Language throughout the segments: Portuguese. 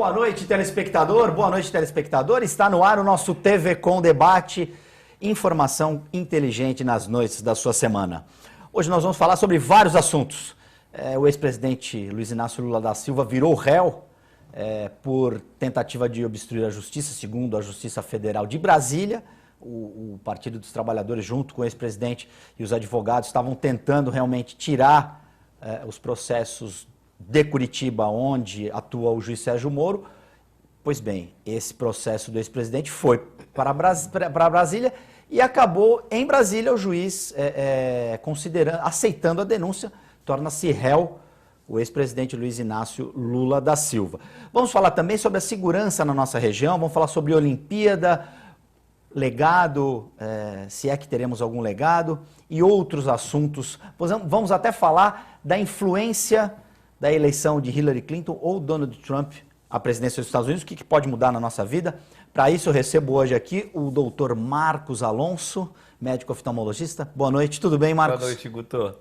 Boa noite, telespectador. Boa noite, telespectador. Está no ar o nosso TV Com Debate, informação inteligente nas noites da sua semana. Hoje nós vamos falar sobre vários assuntos. O ex-presidente Luiz Inácio Lula da Silva virou réu por tentativa de obstruir a justiça, segundo a Justiça Federal de Brasília. O Partido dos Trabalhadores, junto com o ex-presidente e os advogados, estavam tentando realmente tirar os processos de Curitiba, onde atua o juiz Sérgio Moro. Pois bem, esse processo do ex-presidente foi para Brasília e acabou em Brasília o juiz aceitando a denúncia, torna-se réu o ex-presidente Luiz Inácio Lula da Silva. Vamos falar também sobre a segurança na nossa região, vamos falar sobre Olimpíada, legado, se é que teremos algum legado, e outros assuntos. Vamos até falar da influência da eleição de Hillary Clinton ou Donald Trump à presidência dos Estados Unidos, o que pode mudar na nossa vida. Para isso eu recebo hoje aqui o doutor Marcos Alonso, médico oftalmologista. Boa noite, tudo bem, Marcos? Boa noite, Guto.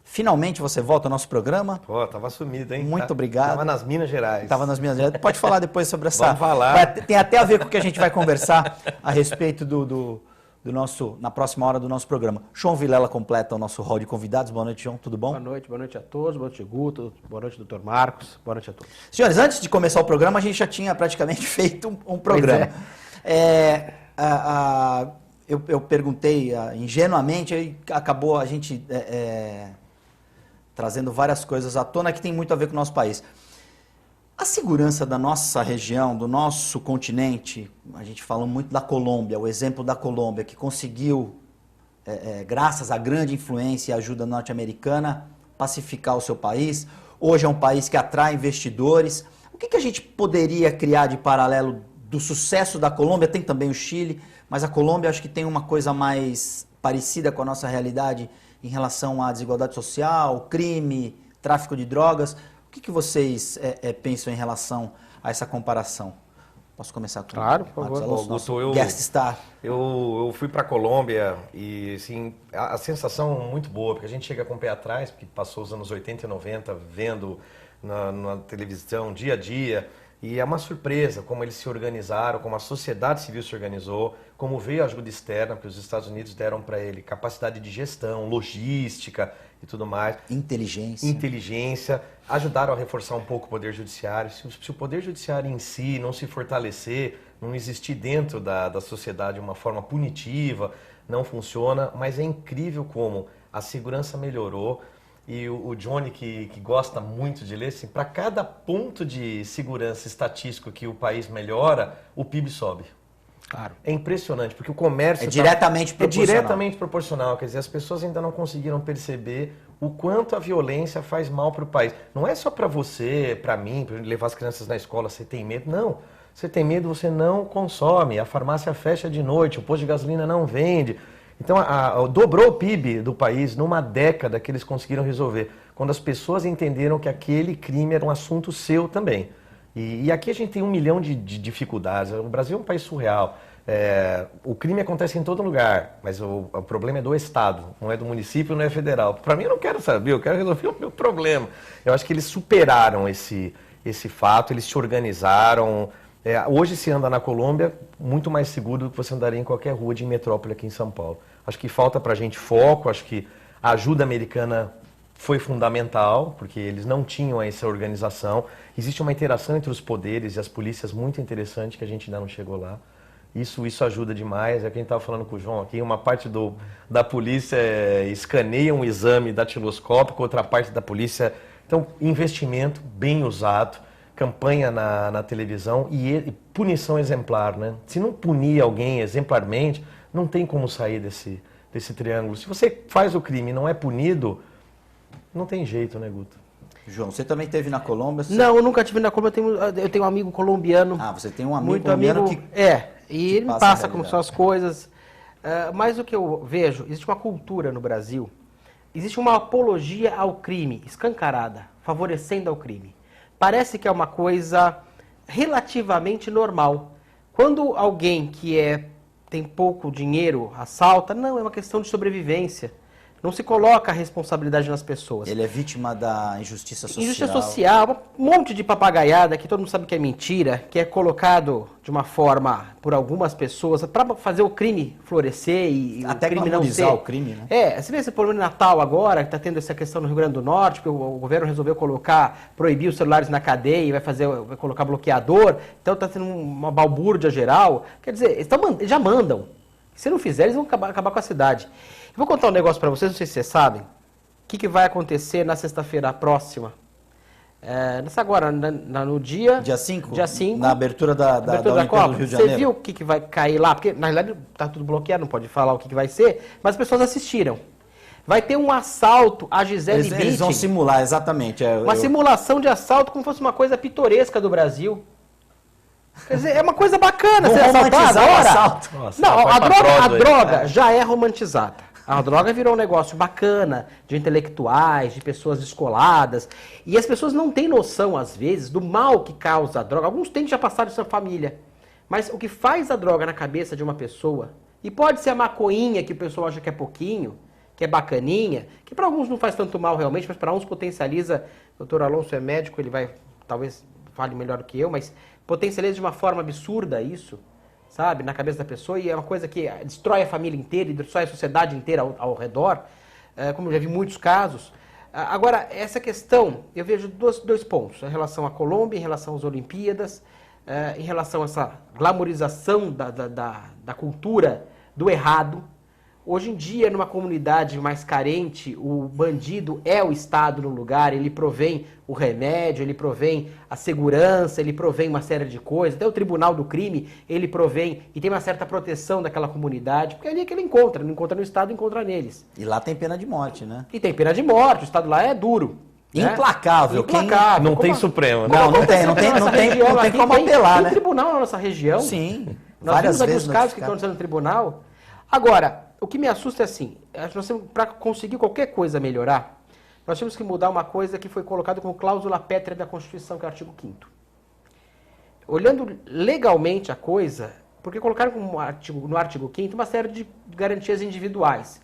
Finalmente você volta ao nosso programa. Pô, tava sumido, hein? Muito obrigado. Tava nas Minas Gerais. Tava nas Minas Gerais. Pode falar depois sobre essa... Vamos falar. Tem até a ver com o que a gente vai conversar a respeito do nosso, na próxima hora do nosso programa. João Vilela completa o nosso hall de convidados. Boa noite, João, tudo bom? Boa noite a todos, boa noite, Guto, boa noite, doutor Marcos, boa noite a todos. Senhores, antes de começar o programa, a gente já tinha praticamente feito um programa. Eu perguntei ingenuamente, aí acabou a gente trazendo várias coisas à tona que tem muito a ver com o nosso país. A segurança da nossa região, do nosso continente, a gente fala muito da Colômbia, o exemplo da Colômbia, que conseguiu, graças à grande influência e ajuda norte-americana, pacificar o seu país. Hoje é um país que atrai investidores. O que a gente poderia criar de paralelo do sucesso da Colômbia? Tem também o Chile, mas a Colômbia acho que tem uma coisa mais parecida com a nossa realidade em relação à desigualdade social, crime, tráfico de drogas. O que vocês pensam em relação a essa comparação? Posso começar com Claro, por favor. Alonso, nosso guest star. Eu fui para a Colômbia e assim, a sensação muito boa, porque a gente chega com o pé atrás, porque passou os anos 80 e 90 vendo na televisão dia a dia, e é uma surpresa como eles se organizaram, como a sociedade civil se organizou, como veio a ajuda externa, porque os Estados Unidos deram para ele capacidade de gestão, logística e tudo mais. Inteligência. Ajudaram a reforçar um pouco o Poder Judiciário. Se o Poder Judiciário em si não se fortalecer, não existir dentro da sociedade uma forma punitiva, não funciona. Mas é incrível como a segurança melhorou. E o Johnny, que gosta muito de ler, assim, para cada ponto de segurança estatístico que o país melhora, o PIB sobe. Claro. É impressionante, porque o comércio... É diretamente proporcional. Quer dizer, as pessoas ainda não conseguiram perceber o quanto a violência faz mal para o país. Não é só para você, para mim, para levar as crianças na escola, você tem medo. Não. Você tem medo, você não consome. A farmácia fecha de noite, o posto de gasolina não vende. Então, dobrou o PIB do país numa década que eles conseguiram resolver, quando as pessoas entenderam que aquele crime era um assunto seu também. E aqui a gente tem 1 milhão de dificuldades. O Brasil é um país surreal. O crime acontece em todo lugar, mas o problema é do Estado, não é do município, não é federal. Para mim, eu não quero saber, eu quero resolver o meu problema. Eu acho que eles superaram esse fato, eles se organizaram. Hoje se anda na Colômbia muito mais seguro do que você andaria em qualquer rua de metrópole aqui em São Paulo. Acho que falta para a gente foco, acho que a ajuda americana foi fundamental, porque eles não tinham essa organização. Existe uma interação entre os poderes e as polícias muito interessante que a gente ainda não chegou lá. Isso ajuda demais. É quem estava falando com o João aqui, uma parte da polícia escaneia um exame datiloscópico, outra parte da polícia... Então, investimento bem usado, campanha na televisão e punição exemplar, né? Se não punir alguém exemplarmente, não tem como sair desse triângulo. Se você faz o crime e não é punido, não tem jeito, né, Guto? João, você também esteve na Colômbia? Não, eu nunca estive na Colômbia, eu tenho um amigo colombiano. Ah, você tem um amigo colombiano que... E ele me passa como são as coisas. Mas o que eu vejo, existe uma cultura no Brasil, existe uma apologia ao crime, escancarada, favorecendo ao crime. Parece que é uma coisa relativamente normal. Quando alguém que tem pouco dinheiro assalta, não, é uma questão de sobrevivência. Não se coloca a responsabilidade nas pessoas. Ele é vítima da injustiça social. Injustiça social, um monte de papagaiada que todo mundo sabe que é mentira, que é colocado de uma forma por algumas pessoas para fazer o crime florescer e até o crime não ser. o crime, né? Você vê esse problema de Natal agora, que está tendo essa questão no Rio Grande do Norte, que o governo resolveu proibir os celulares na cadeia e vai colocar bloqueador, então está tendo uma balbúrdia geral. Quer dizer, eles já mandam. Se não fizer, eles vão acabar com a cidade. Eu vou contar um negócio para vocês, não sei se vocês sabem, o que vai acontecer na sexta-feira próxima. Agora, no dia... Dia 5? Dia 5. Na abertura da Olimpíada Copa. do Rio de Janeiro. Você viu o que vai cair lá? Porque, na realidade, está tudo bloqueado, não pode falar o que vai ser, mas as pessoas assistiram. Vai ter um assalto à Gisele Bündchen. Eles vão simular, exatamente. Simulação de assalto como se fosse uma coisa pitoresca do Brasil. Quer dizer, é uma coisa bacana Vão você assaltar agora. O assalto. Nossa, Não, a droga aí. já é romantizada. A droga virou um negócio bacana, de intelectuais, de pessoas descoladas. E as pessoas não têm noção, às vezes, do mal que causa a droga. Alguns têm que já passar de sua família. Mas o que faz a droga na cabeça de uma pessoa, e pode ser a maconhinha, que o pessoal acha que é pouquinho, que é bacaninha, que para alguns não faz tanto mal realmente, mas para uns potencializa. O doutor Alonso é médico, ele vai, talvez, fale melhor do que eu, mas potencializa de uma forma absurda isso. Sabe, na cabeça da pessoa, e é uma coisa que destrói a família inteira e destrói a sociedade inteira ao redor, como eu já vi muitos casos. Agora, essa questão, eu vejo dois pontos, em relação à Colômbia, em relação às Olimpíadas, em relação a essa glamorização da cultura do errado. Hoje em dia, numa comunidade mais carente, o bandido é o Estado no lugar, ele provém o remédio, ele provém a segurança, ele provém uma série de coisas, até o tribunal do crime, ele provém e tem uma certa proteção daquela comunidade, porque é ali que ele encontra, não encontra no Estado, encontra neles. E lá tem pena de morte, né? E tem pena de morte, o Estado lá é duro. Implacável. Implacável. Não tem Supremo, né? Não tem como apelar, né? Tem tribunal na nossa região. Sim, Nós várias vimos vezes alguns casos que aconteceram no tribunal. Agora, o que me assusta é assim, para conseguir qualquer coisa melhorar, nós temos que mudar uma coisa que foi colocada como cláusula pétrea da Constituição, que é o artigo 5º. Olhando legalmente a coisa, porque colocaram no artigo 5º uma série de garantias individuais.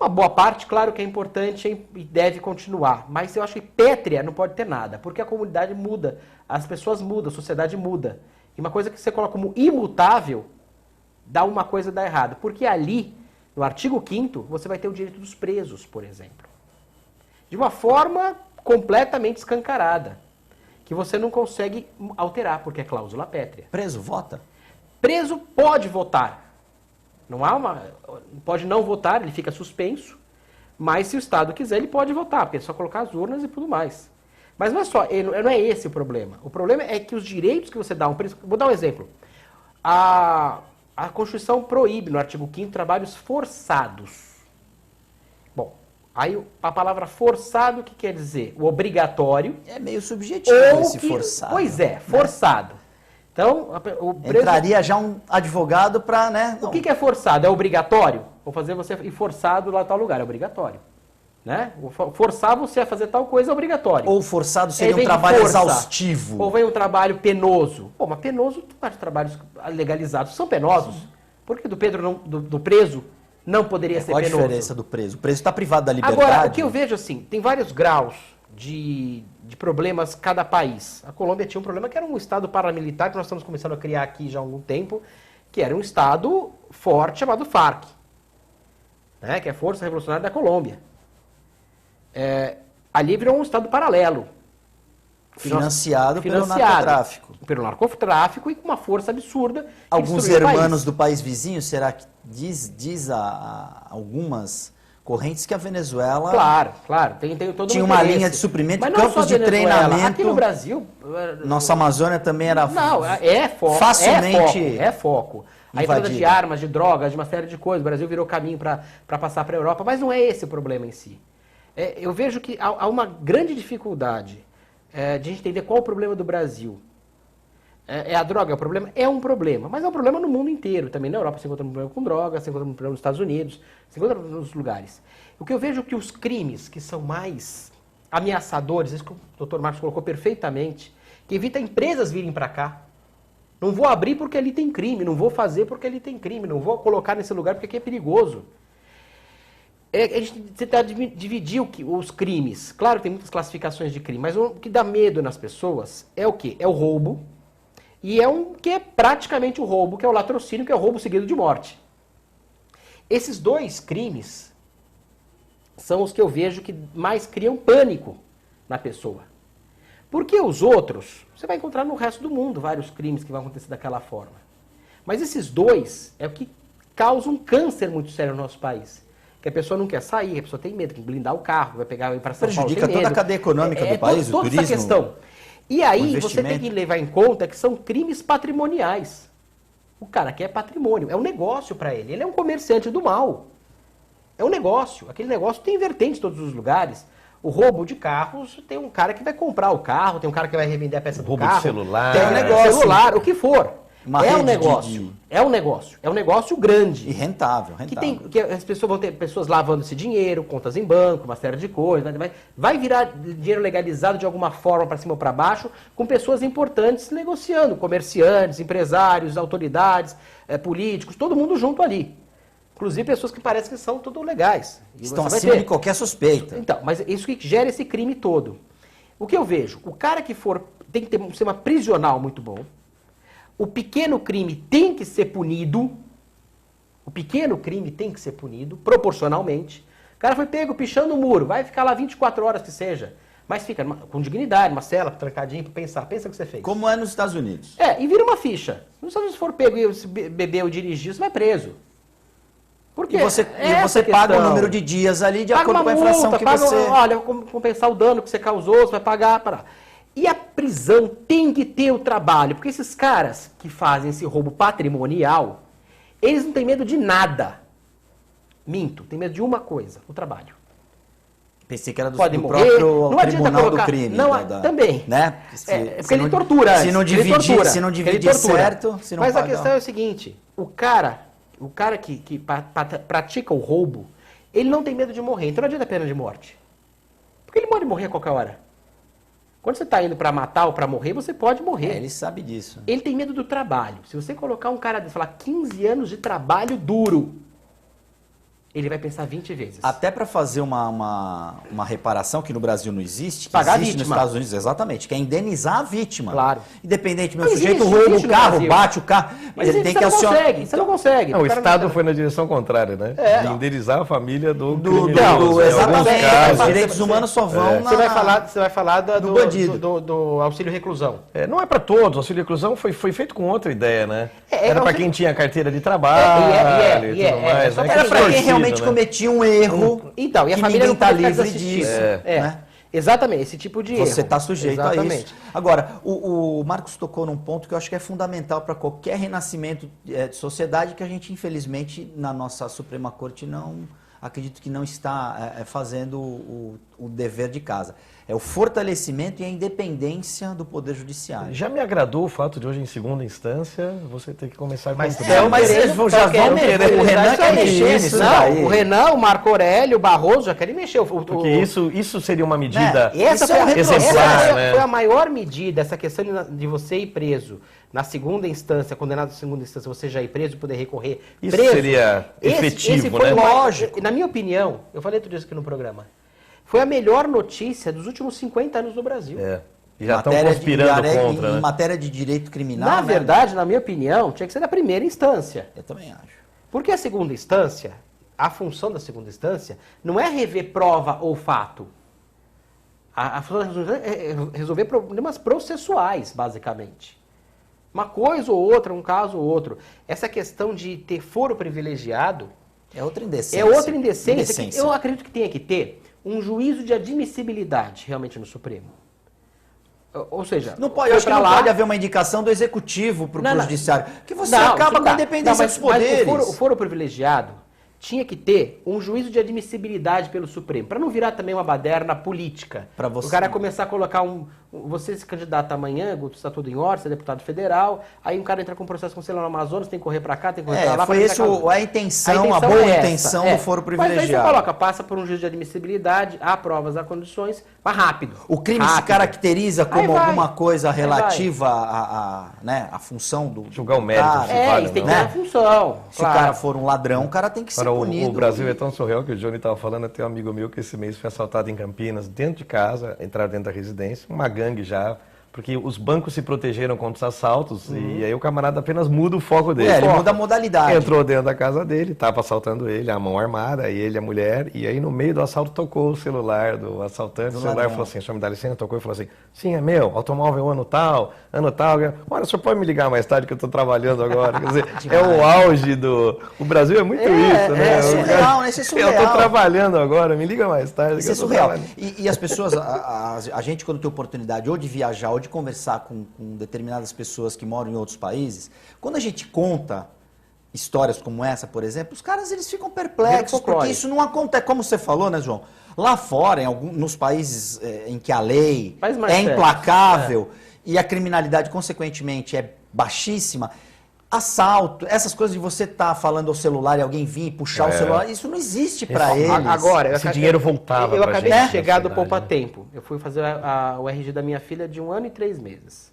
Uma boa parte, claro que é importante e deve continuar, mas eu acho que pétrea não pode ter nada, porque a comunidade muda, as pessoas mudam, a sociedade muda. E uma coisa que você coloca como imutável, dá uma coisa dá errado, porque ali, no artigo 5º, você vai ter o direito dos presos, por exemplo. De uma forma completamente escancarada, que você não consegue alterar, porque é cláusula pétrea. Preso vota? Preso pode votar. Pode não votar, ele fica suspenso, mas se o Estado quiser, ele pode votar, porque é só colocar as urnas e tudo mais. Mas não é só, não é esse o problema. O problema é que os direitos que você dá a um preso... Vou dar um exemplo. A Constituição proíbe, no artigo 5º, trabalhos forçados. Bom, aí a palavra forçado, o que quer dizer? O obrigatório. É meio subjetivo esse forçado. Pois é, forçado. Né? Então, o preso... Entraria já um advogado para, né? O que é forçado? É obrigatório? Vou fazer você ir forçado lá em tal lugar, é obrigatório. Né? Forçar você a fazer tal coisa é obrigatório. Ou forçado seria um trabalho exaustivo. Ou vem um trabalho penoso. Pô, mas penoso, vários trabalhos legalizados são penosos. Por que do preso não poderia ser penoso? Qual a diferença do preso? O preso está privado da liberdade. Agora, o que eu vejo assim, tem vários graus de problemas cada país. A Colômbia tinha um problema que era um estado paramilitar, que nós estamos começando a criar aqui já há algum tempo, que era um estado forte chamado FARC, né, que é a Força Revolucionária da Colômbia. Ali virou um estado paralelo. Financiado pelo narcotráfico. Pelo narcotráfico e com uma força absurda. Alguns hermanos do país vizinho, será que diz a algumas correntes que a Venezuela... Claro. Tem todo tinha uma linha de suprimento, campos de treinamento. Aqui no Brasil... Nossa Amazônia também era... Não, é foco. Facilmente... É foco. A entrada de armas, de drogas, de uma série de coisas. O Brasil virou caminho para passar para a Europa, mas não é esse o problema em si. Eu vejo que há uma grande dificuldade de a gente entender qual o problema do Brasil. É a droga, o problema? É um problema, mas é um problema no mundo inteiro. Também na Europa se encontra um problema com drogas, se encontra um problema nos Estados Unidos, se encontra nos lugares. O que eu vejo é que os crimes que são mais ameaçadores, isso que o Dr. Marcos colocou perfeitamente, que evita empresas virem para cá. Não vou abrir porque ali tem crime, não vou fazer porque ali tem crime, não vou colocar nesse lugar porque aqui é perigoso. A gente tenta dividir os crimes. Claro que tem muitas classificações de crime, mas o que dá medo nas pessoas é o quê? É o roubo, e que é praticamente o roubo, que é o latrocínio, que é o roubo seguido de morte. Esses dois crimes são os que eu vejo que mais criam pânico na pessoa. Porque os outros, você vai encontrar no resto do mundo vários crimes que vão acontecer daquela forma. Mas esses dois é o que causa um câncer muito sério no nosso país. Que a pessoa não quer sair, a pessoa tem medo, tem que blindar o carro, vai pegar para São Paulo, prejudica toda a cadeia econômica do país, toda o turismo. Essa questão. E aí você tem que levar em conta que são crimes patrimoniais. O cara quer patrimônio, é um negócio para ele. Ele é um comerciante do mal. É um negócio. Aquele negócio tem vertente em todos os lugares. O roubo de carros, tem um cara que vai comprar o carro, tem um cara que vai revender a peça do carro. Roubo de celular. Tem um negócio, celular, o que for. É um negócio. É um negócio. É um negócio grande. E rentável. Que as pessoas vão ter pessoas lavando esse dinheiro, contas em banco, uma série de coisas. Vai virar dinheiro legalizado de alguma forma para cima ou para baixo, com pessoas importantes negociando, comerciantes, empresários, autoridades, políticos, todo mundo junto ali. Inclusive pessoas que parecem que são tudo legais. Estão acima de qualquer suspeita. Então, mas isso que gera esse crime todo. O que eu vejo? O cara que tem que ter um sistema prisional muito bom. O pequeno crime tem que ser punido. O pequeno crime tem que ser punido, proporcionalmente. O cara foi pego pichando o muro, vai ficar lá 24 horas que seja. Mas fica com dignidade, uma cela, trancadinho, para pensar. Pensa o que você fez. Como é nos Estados Unidos. E vira uma ficha. Se for pego e beber ou dirigir, você vai preso. Porque você paga o número de dias ali de acordo com a infração que você... Olha, compensar o dano que você causou, você vai pagar. E a prisão tem que ter o trabalho, porque esses caras que fazem esse roubo patrimonial, eles não têm medo de nada. Minto, tem medo de uma coisa, o trabalho. Pensei que era do próprio tribunal do crime. Também. Né? Porque ele tortura. Se não dividir certo... Mas a questão é o seguinte, o cara que pratica o roubo, ele não tem medo de morrer, então não adianta a pena de morte. Porque ele pode morrer a qualquer hora. Quando você está indo para matar ou para morrer, você pode morrer. Ele sabe disso. Ele tem medo do trabalho. Se você colocar um cara desse, falar 15 anos de trabalho duro, ele vai pensar 20 vezes. Até para fazer uma reparação que no Brasil não existe, que pagar existe a vítima. Nos Estados Unidos, exatamente, que é indenizar a vítima. Claro. Independente, meu sujeito rouba o carro, bate o carro, mas ele tem que acionar... Você não consegue. Não, o Estado foi na direção contrária, né? De indenizar a família do criminoso. Exatamente. Os direitos humanos só vão Você vai falar do bandido. Do auxílio reclusão. Não é para todos. O auxílio reclusão foi feito com outra ideia, né? Era para quem tinha carteira de trabalho e tudo mais. Era para quem realmente cometia um erro. Então, e a família não está livre disso. Né? Exatamente, esse tipo de erro. Você está sujeito a isso. Agora, o Marcos tocou num ponto que eu acho que é fundamental para qualquer renascimento de sociedade, que a gente, infelizmente, na nossa Suprema Corte, acredito que não está fazendo o dever de casa. É o fortalecimento e a independência do Poder Judiciário. Já me agradou o fato de hoje, em segunda instância, você ter que começar com mas eles já vão querer. O Renan quer mexer nisso daí. O Renan, o Marco Aurélio, o Barroso já querem mexer. Porque isso seria uma medida exemplar. Essa foi a maior medida, essa questão de você ir preso na segunda instância, condenado na segunda instância, você já ir preso e poder recorrer isso preso. Seria efetivo, esse foi né? Lógico. Na minha opinião, eu falei tudo isso aqui no programa, foi a melhor notícia dos últimos 50 anos no Brasil. E já estão conspirando contra, em matéria de direito criminal. Na verdade, na minha opinião, tinha que ser na primeira instância. Eu também acho. Porque a segunda instância, a função da segunda instância, não é rever prova ou fato. A função da segunda instância é resolver problemas processuais, basicamente. Uma coisa ou outra, um caso ou outro. Essa questão de ter foro privilegiado... É outra indecência. É outra indecência. Que eu acredito que tenha que ter um juízo de admissibilidade, realmente, no Supremo. Ou seja... Não pode, acho que não pode haver uma indicação do Executivo para o Judiciário. Que você acaba com a independência dos poderes. Mas o foro privilegiado tinha que ter um juízo de admissibilidade pelo Supremo, para não virar também uma baderna política. O cara começar a colocar você se candidata amanhã, Guto, está tudo em ordem, você é deputado federal, aí um cara entra com um processo conselho no Amazonas, tem que correr para cá, tem que correr para lá. Foi isso a intenção, a boa intenção do foro privilegiado. Mas aí você coloca, passa por um juízo de admissibilidade, há provas, há condições, mas rápido. O crime se caracteriza como alguma coisa relativa à função do julgar o mérito. Isso tem que ter uma função. Se o cara for um ladrão, o cara tem que ser o Brasil é tão surreal que o Johnny estava falando, tem um amigo meu que esse mês foi assaltado em Campinas, dentro de casa, entraram dentro da residência, uma gangue já, porque os bancos se protegeram contra os assaltos e aí o camarada apenas muda o foco dele. Ele muda a modalidade. Entrou dentro da casa dele, estava assaltando ele, a mão armada, e ele, a mulher, e aí no meio do assalto tocou o celular do assaltante, o celular falou assim, o senhor me dá licença, tocou e falou assim, sim, é meu, automóvel ano tal, olha, o senhor pode me ligar mais tarde que eu estou trabalhando agora, quer dizer, é o auge do... O Brasil é muito isso, né? É surreal, né? Isso é surreal. Eu estou trabalhando agora, me liga mais tarde. Isso é surreal. E as pessoas, a gente quando tem oportunidade ou de viajar ou de conversar com determinadas pessoas que moram em outros países, quando a gente conta histórias como essa, por exemplo, os caras eles ficam perplexos, porque isso não acontece, como você falou, né, João? Lá fora, nos países em que a lei é implacável e a criminalidade, consequentemente, é baixíssima, assalto, essas coisas de você estar falando ao celular e alguém vir e puxar o celular, isso não existe para eles. Agora, esse dinheiro voltava. Eu acabei de chegar do Poupa Tempo. Eu fui fazer o RG da minha filha de 1 ano e 3 meses.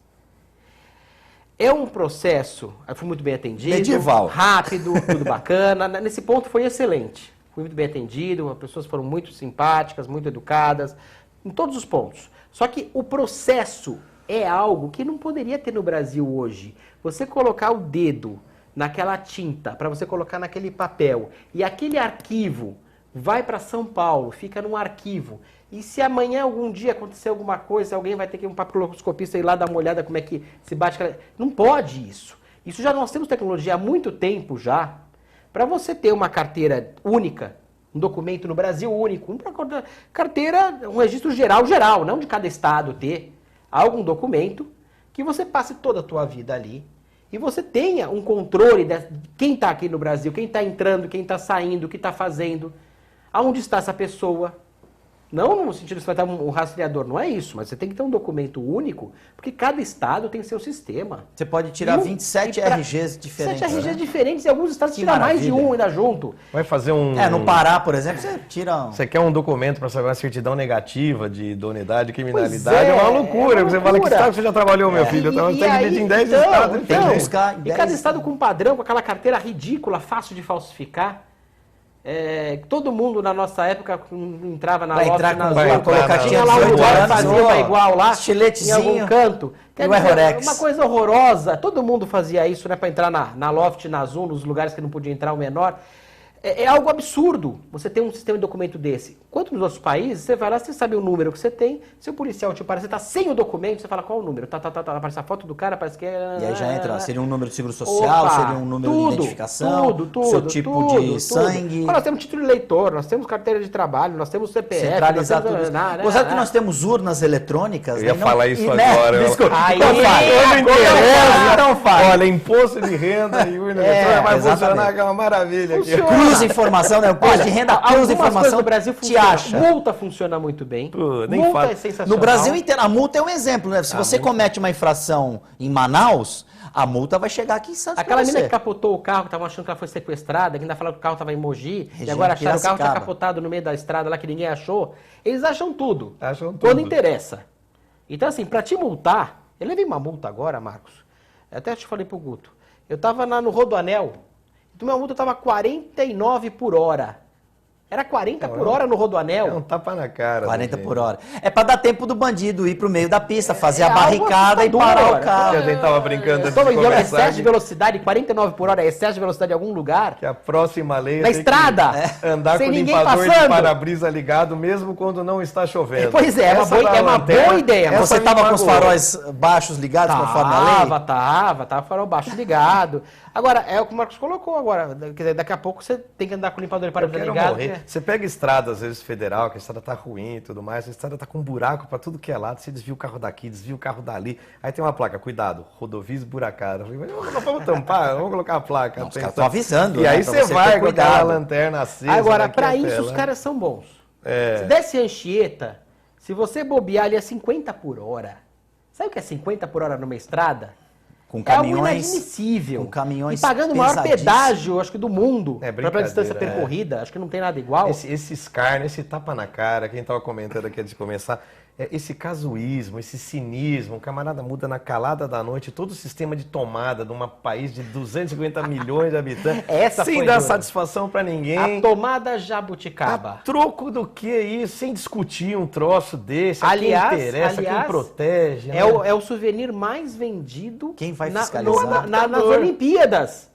É um processo, eu fui muito bem atendido, medieval, rápido, tudo bacana. Nesse ponto foi excelente. Fui muito bem atendido, as pessoas foram muito simpáticas, muito educadas, em todos os pontos. Só que o processo é algo que não poderia ter no Brasil hoje. Você colocar o dedo naquela tinta, para você colocar naquele papel, e aquele arquivo vai para São Paulo, fica num arquivo. E se amanhã, algum dia, acontecer alguma coisa, alguém vai ter que ir um papiloscopista ir lá dar uma olhada como é que se bate... Não pode isso. Isso já nós temos tecnologia há muito tempo já, para você ter uma carteira única, um documento no Brasil único, carteira, um registro geral, não de cada estado ter, algum documento que você passe toda a tua vida ali e você tenha um controle de quem está aqui no Brasil, quem está entrando, quem está saindo, o que está fazendo, aonde está essa pessoa. Não no sentido de você vai ter um rastreador, não é isso, mas você tem que ter um documento único, porque cada estado tem seu sistema. Você pode tirar 27 RGs diferentes. 27 RGs diferentes, e alguns estados tiram mais de um ainda junto. Vai fazer um... no Pará, por exemplo, você tira... Você quer um documento para saber uma certidão negativa de idoneidade, de criminalidade, é uma loucura. Você fala, que estado você já trabalhou, meu filho? Tem que dividir em 10 estados. Tem que buscar e cada estado com padrão, com aquela carteira ridícula, fácil de falsificar. Todo mundo na nossa época entrava na loja, tinha lá um lugar, fazia uma igual lá, em algum canto. Uma coisa horrorosa. Todo mundo fazia isso, né, para entrar na Loft, na Zoom, nos lugares que não podia entrar o menor. É algo absurdo você ter um sistema de documento desse. Enquanto nos outros países, você vai lá, você sabe o número que você tem, se o policial te para, você está sem o documento, você fala qual o número, aparece a foto do cara, parece que é... E aí já entra, seria um número de seguro social, seria um número de identificação, seu tipo de sangue... Nós temos título de eleitor, nós temos carteira de trabalho, nós temos CPF... Centralizar tudo isso. Gozado que nós temos urnas eletrônicas... Eu ia falar isso agora. Desculpa. Então faz. Olha, imposto de renda e urna eletrônica vai funcionar, que é uma maravilha aqui. Cruza informação, né? O imposto de renda cruza informação, no Brasil funciona. Multa funciona muito bem. Multa é sensacional. No Brasil inteiro, a multa é um exemplo, né? Se você comete uma infração em Manaus, a multa vai chegar aqui em Santos. Aquela menina que capotou o carro, que estavam achando que ela foi sequestrada, que ainda falaram que o carro estava em Mogi, e agora acharam que o carro tinha capotado no meio da estrada lá que ninguém achou. Eles acham tudo. Quando interessa. Então, assim, pra te multar, eu levei uma multa agora, Marcos. Eu até te falei pro Guto. Eu tava no Rodoanel. Minha multa estava 49 por hora. Era 40 por hora no Rodoanel. É um tapa na cara. 40 por hora. É para dar tempo do bandido ir pro meio da pista, fazer a barricada e parar o carro. A gente tava brincando antes de começar. Excesso de velocidade, 49 por hora é excesso de velocidade em algum lugar. Que a próxima lei na estrada. Andar com o limpador de para-brisa ligado mesmo quando não está chovendo. Pois é, é uma boa ideia. Você estava com os faróis baixos ligados conforme a lei? Tava farol baixo ligado. Agora, é o que o Marcos colocou agora. Quer dizer, daqui a pouco você tem que andar com o limpador de para-brisa ligado. Você pega estrada, às vezes, federal, que a estrada tá ruim e tudo mais, a estrada tá com um buraco para tudo que é lado, você desvia o carro daqui, desvia o carro dali, aí tem uma placa, cuidado, rodovia esburacada. Eu falei, nós vamos tampar, vamos colocar a placa. Não, os caras estão avisando. E aí você vai com aquela lanterna acesa. Agora, para isso, os caras são bons. Se desse Anchieta, se você bobear ali a 50 por hora, sabe o que é 50 por hora numa estrada? Com caminhões, é algo inadmissível. Com caminhões e pagando o maior pedágio, acho que do mundo, para distância percorrida. Acho que não tem nada igual. Esse escárnio, esse tapa na cara, quem estava comentando aqui antes de começar, esse casuísmo, esse cinismo, o camarada muda na calada da noite todo o sistema de tomada de um país de 250 milhões de habitantes, sem dar satisfação para ninguém. A tomada jabuticaba. A troco do que isso? Sem discutir um troço desse, aliás, quem interessa, quem protege. Né? É o souvenir mais vendido quem vai fiscalizar? nas Olimpíadas.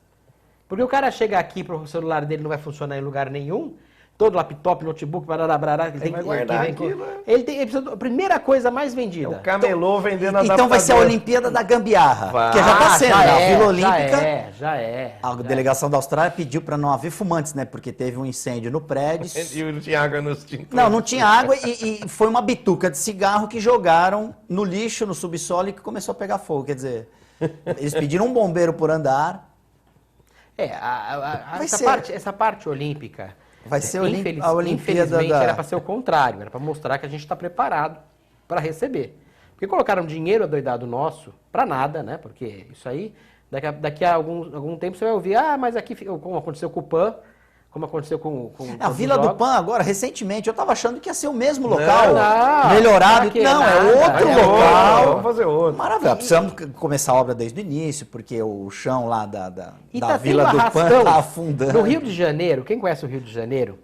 Porque o cara chega aqui, o celular dele não vai funcionar em lugar nenhum, todo laptop, notebook, barará, ele tem que guardar aquilo. Ele precisa, a primeira coisa mais vendida. É o camelô vendendo adaptador. Então vai ser a Olimpíada da Gambiarra, que já está sendo. A Vila Olímpica, já é. A delegação da Austrália pediu para não haver fumantes, né? Porque teve um incêndio no prédio. E não tinha água nos extintor. Não tinha água e foi uma bituca de cigarro que jogaram no lixo, no subsolo e que começou a pegar fogo. Quer dizer, eles pediram um bombeiro por andar. Essa parte olímpica... Vai ser a Olimpíada infelizmente era para ser o contrário, era para mostrar que a gente está preparado para receber. Porque colocaram dinheiro adoidado nosso para nada, né? Porque isso aí, daqui a algum tempo você vai ouvir, mas aqui, como aconteceu com o PAN, como aconteceu com a Vila do PAN agora, recentemente, eu estava achando que ia ser o mesmo local, melhorado. Não, é outro local. Vamos fazer outro. Maravilha. Precisamos começar a obra desde o início, porque o chão lá da Vila do PAN está afundando. No Rio de Janeiro, quem conhece o Rio de Janeiro?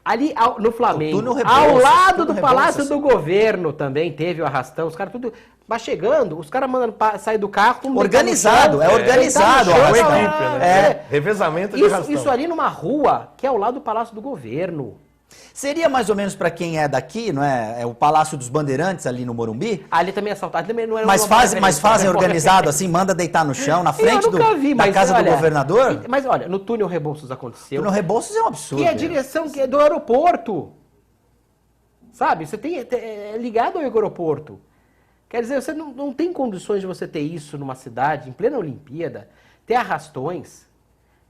Ali no Flamengo, ao lado do Palácio do Governo também teve o arrastão, os caras tudo... Mas chegando, os caras mandando sair do carro... Organizado, organizado. Com equipe, né? Revezamento de arrastão. Isso ali numa rua que é ao lado do Palácio do Governo. Seria mais ou menos para quem é daqui, não é? É o Palácio dos Bandeirantes ali no Morumbi? Ali também é assaltado, também não era. Mas fazem organizado assim, manda deitar no chão, na frente da casa do governador? Mas olha, no túnel Rebouças aconteceu. O túnel Rebouças é um absurdo. Que é a direção que é do aeroporto. Sabe? Você é ligado ao aeroporto. Quer dizer, você não tem condições de você ter isso numa cidade, em plena Olimpíada, ter arrastões.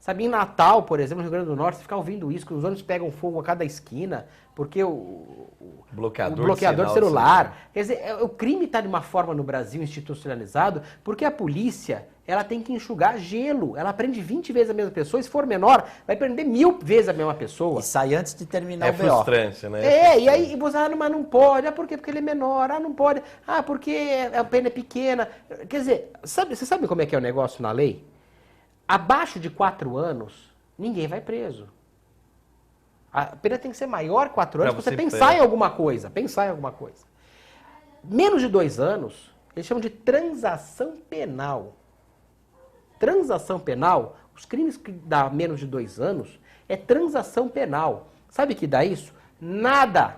Sabe, em Natal, por exemplo, no Rio Grande do Norte, você fica ouvindo isso, que os ônibus pegam fogo a cada esquina, porque o bloqueador de celular. Quer dizer, o crime está de uma forma no Brasil institucionalizado, porque a polícia, ela tem que enxugar gelo. Ela prende 20 vezes a mesma pessoa, e se for menor, vai prender 1000 vezes a mesma pessoa. E sai antes de terminar o BO. É frustrante, né? E aí você, mas não pode. Por quê? Porque ele é menor. Não pode. Porque a pena é pequena. Quer dizer, você sabe como é que é o negócio na lei? Abaixo de 4 anos, ninguém vai preso. A pena tem que ser maior que 4 anos para você pensar em alguma coisa. Menos de 2 anos, eles chamam de transação penal. Transação penal, os crimes que dá menos de 2 anos, é transação penal. Sabe o que dá isso? Nada.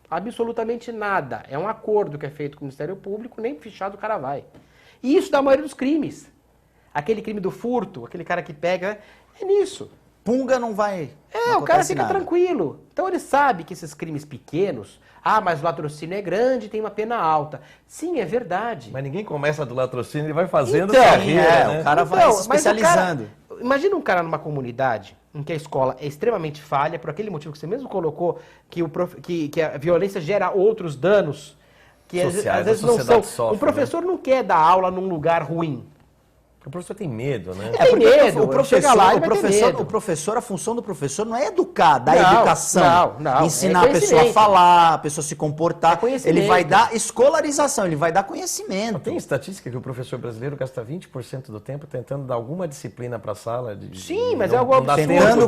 Absolutamente nada. É um acordo que é feito com o Ministério Público, nem fichado o cara vai. E isso dá a maioria dos crimes. Aquele crime do furto, aquele cara que pega, é nisso. Punga não vai. O cara fica tranquilo. Então ele sabe que esses crimes pequenos, mas o latrocínio é grande, tem uma pena alta. Sim, é verdade. Mas ninguém começa do latrocínio, ele vai fazendo carreira, né? O cara vai se especializando. Imagina um cara numa comunidade em que a escola é extremamente falha, por aquele motivo que você mesmo colocou, que a violência gera outros danos, que sociais, às vezes não são. Sofre, o professor não quer dar aula num lugar ruim. O professor tem medo, né? Tem medo. O professor, a função do professor não é educar, dar educação. Não. Ensinar a pessoa a falar, a pessoa se comportar. Ele vai dar escolarização, ele vai dar conhecimento. Tem estatística que o professor brasileiro gasta 20% do tempo tentando dar alguma disciplina para a sala? Sim, mas é algo absurdo.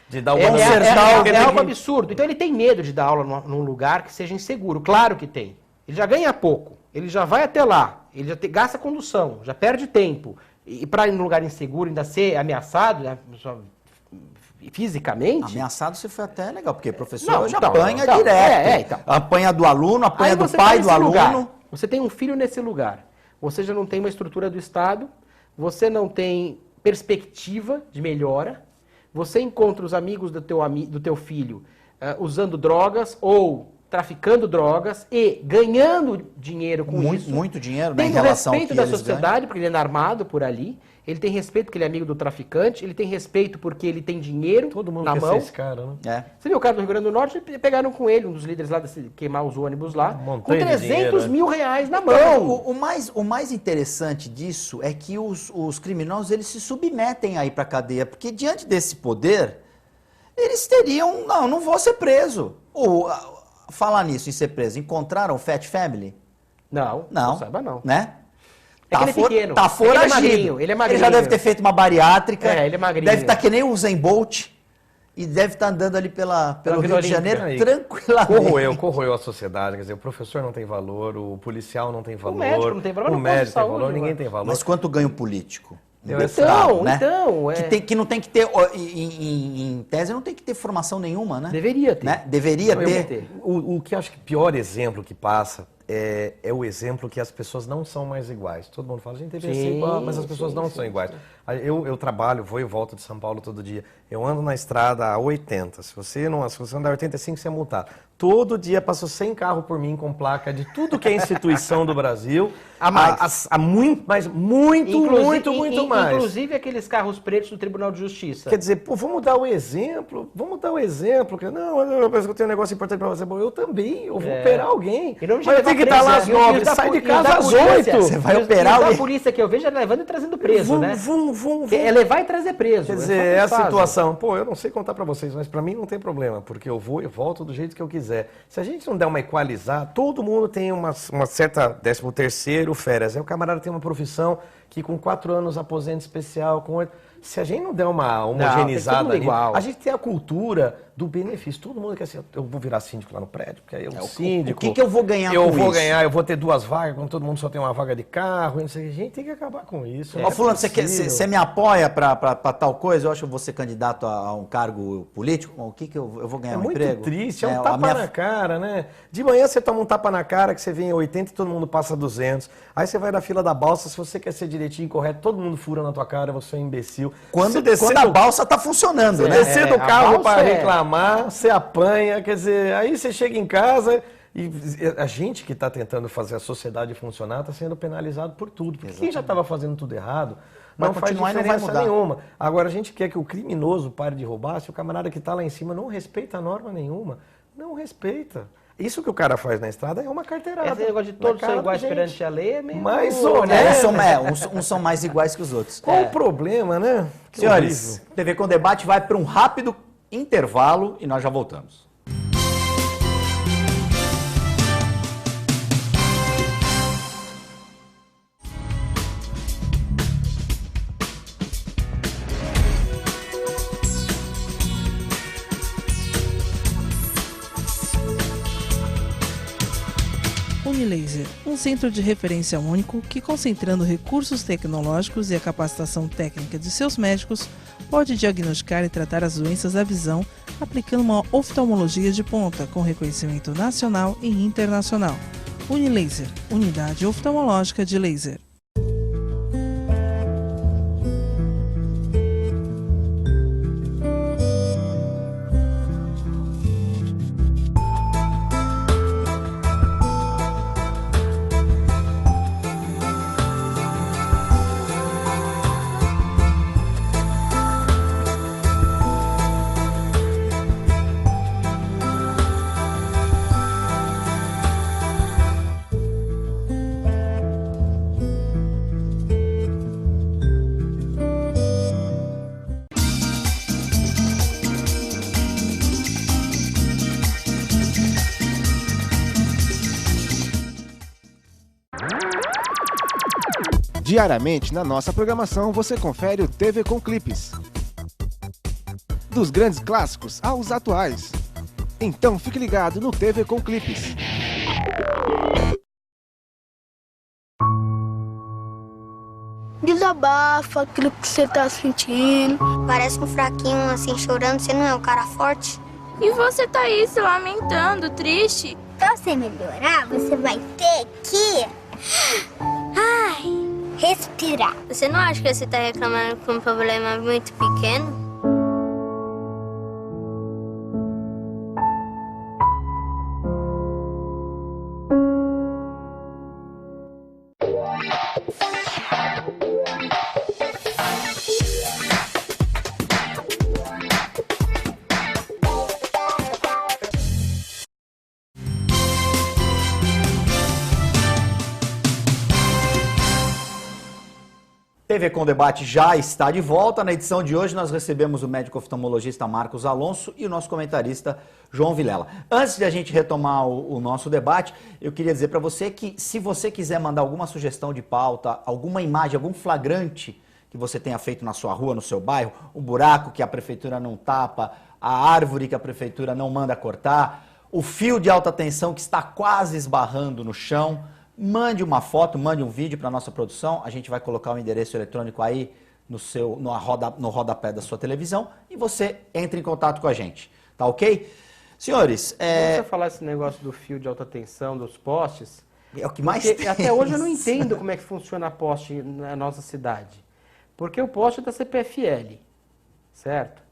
De dar uma é algo absurdo. Então ele tem medo de dar aula num lugar que seja inseguro. Claro que tem. Ele já ganha pouco. Ele já vai até lá. Ele já gasta condução, já perde tempo. E para ir num lugar inseguro, ainda ser ameaçado, né, fisicamente... Ameaçado você foi até legal, porque o professor hoje apanha direto. Apanha do aluno, apanha do pai do aluno. Você tem um filho nesse lugar. Você já não tem uma estrutura do Estado, você não tem perspectiva de melhora, você encontra os amigos do teu filho usando drogas ou traficando drogas e ganhando dinheiro com isso. Muito dinheiro, né, em relação ao que eles ganham. Tem respeito da sociedade, porque ele é armado por ali. Ele tem respeito porque ele é amigo do traficante. Ele tem respeito porque ele tem dinheiro na mão. Todo mundo quer ser esse cara, né? Você viu o cara do Rio Grande do Norte? Pegaram com ele, um dos líderes lá, de queimar os ônibus lá, com 300 mil reais na mão. O mais interessante disso é que os criminosos, eles se submetem aí pra cadeia, porque diante desse poder, eles teriam, não vou ser preso. falar nisso, em ser preso, encontraram o Fat Family? Não saiba não. Né? É que ele é pequeno. Tá foragido. Ele é magrinho. Ele já deve ter feito uma bariátrica. Ele é magrinho. Deve estar que nem o Usain Bolt. E deve estar andando ali pelo Rio de Janeiro tranquilamente. Corroeu a sociedade. Quer dizer, o professor não tem valor, o policial não tem valor. O médico não tem valor, o médico tem valor, ninguém tem valor. Mas quanto ganha o político? Que não tem que ter, em tese, não tem que ter formação nenhuma, né? Deveria ter. Né? Deveria ter. O que eu acho que o pior exemplo que passa é o exemplo que as pessoas não são mais iguais. Todo mundo fala, a gente deveria ser igual, mas as pessoas não são iguais. Eu trabalho, vou e volto de São Paulo todo dia. Eu ando na estrada a 80. Se você andar a 85, você é multado. Todo dia passou 100 carros por mim com placa de tudo que é instituição do Brasil. Muito mais. Inclusive aqueles carros pretos do Tribunal de Justiça. Quer dizer, pô, vamos dar o exemplo. Não, eu tenho um negócio importante pra você. Bom, eu também, eu vou operar alguém. Mas eu tenho que estar lá às 9, sai de casa às 8. Você vai operar alguém. A polícia que eu vejo é levando e trazendo preso, né? É levar e trazer preso. Quer dizer, é a situação. Pô, eu não sei contar pra vocês, mas pra mim não tem problema, porque eu vou e volto do jeito que eu quiser. Se a gente não der uma equalizar, todo mundo tem uma certa 13º, férias. Aí o camarada tem uma profissão que com 4 anos aposenta especial, com 8... Se a gente não der uma homogeneizada ali, a gente tem a cultura do benefício. Todo mundo quer assim, eu vou virar síndico lá no prédio, porque aí eu síndico. O que eu vou ganhar com isso? Eu vou ganhar, eu vou ter 2 vagas, quando todo mundo só tem uma vaga de carro. Não sei, a gente tem que acabar com isso. Fulano, você me apoia para tal coisa? Eu acho que eu vou ser candidato a um cargo político? O que eu vou ganhar um emprego? É muito triste, é um tapa na cara, né? De manhã você toma um tapa na cara, que você vem em 80 e todo mundo passa 200. Aí você vai na fila da balsa, se você quer ser direitinho e correto, todo mundo fura na tua cara, você é um imbecil. Quando a balsa tá funcionando, né? Descer do carro para reclamar, você apanha, quer dizer, aí você chega em casa e a gente que está tentando fazer a sociedade funcionar está sendo penalizado por tudo. Porque quem já estava fazendo tudo errado não faz diferença nenhuma. Agora, a gente quer que o criminoso pare de roubar, se o camarada que está lá em cima não respeita norma nenhuma, não respeita. Isso que o cara faz na estrada é uma carteirada. Esse negócio de todos são iguais perante a lei é meio... Mais ou menos. Uns são mais iguais que os outros. Qual o problema, né? Senhores, TV com Debate vai para um rápido intervalo e nós já voltamos. Unilaser, um centro de referência único que, concentrando recursos tecnológicos e a capacitação técnica de seus médicos, pode diagnosticar e tratar as doenças da visão, aplicando uma oftalmologia de ponta com reconhecimento nacional e internacional. Unilaser, unidade oftalmológica de laser. Diariamente, na nossa programação, você confere o TV com Clipes. Dos grandes clássicos aos atuais. Então fique ligado no TV com Clipes. Desabafa aquilo que você tá sentindo. Parece um fraquinho assim, chorando. Você não é um cara forte? E você tá aí se lamentando, triste? Pra você melhorar, você vai ter que... respirar. Você não acha que você tá reclamando com um problema muito pequeno? TV com Debate já está de volta. Na edição de hoje nós recebemos o médico oftalmologista Marcos Alonso e o nosso comentarista João Vilela. Antes de a gente retomar o nosso debate, eu queria dizer para você que se você quiser mandar alguma sugestão de pauta, alguma imagem, algum flagrante que você tenha feito na sua rua, no seu bairro, um buraco que a prefeitura não tapa, a árvore que a prefeitura não manda cortar, o fio de alta tensão que está quase esbarrando no chão, mande uma foto, mande um vídeo para a nossa produção, a gente vai colocar o endereço eletrônico aí no rodapé da sua televisão e você entra em contato com a gente, tá ok? Senhores, Vamos você falar esse negócio do fio de alta tensão, dos postes? É o que mais tem. Até hoje eu não isso. entendo como é que funciona poste na nossa cidade. Porque o poste é da CPFL, certo?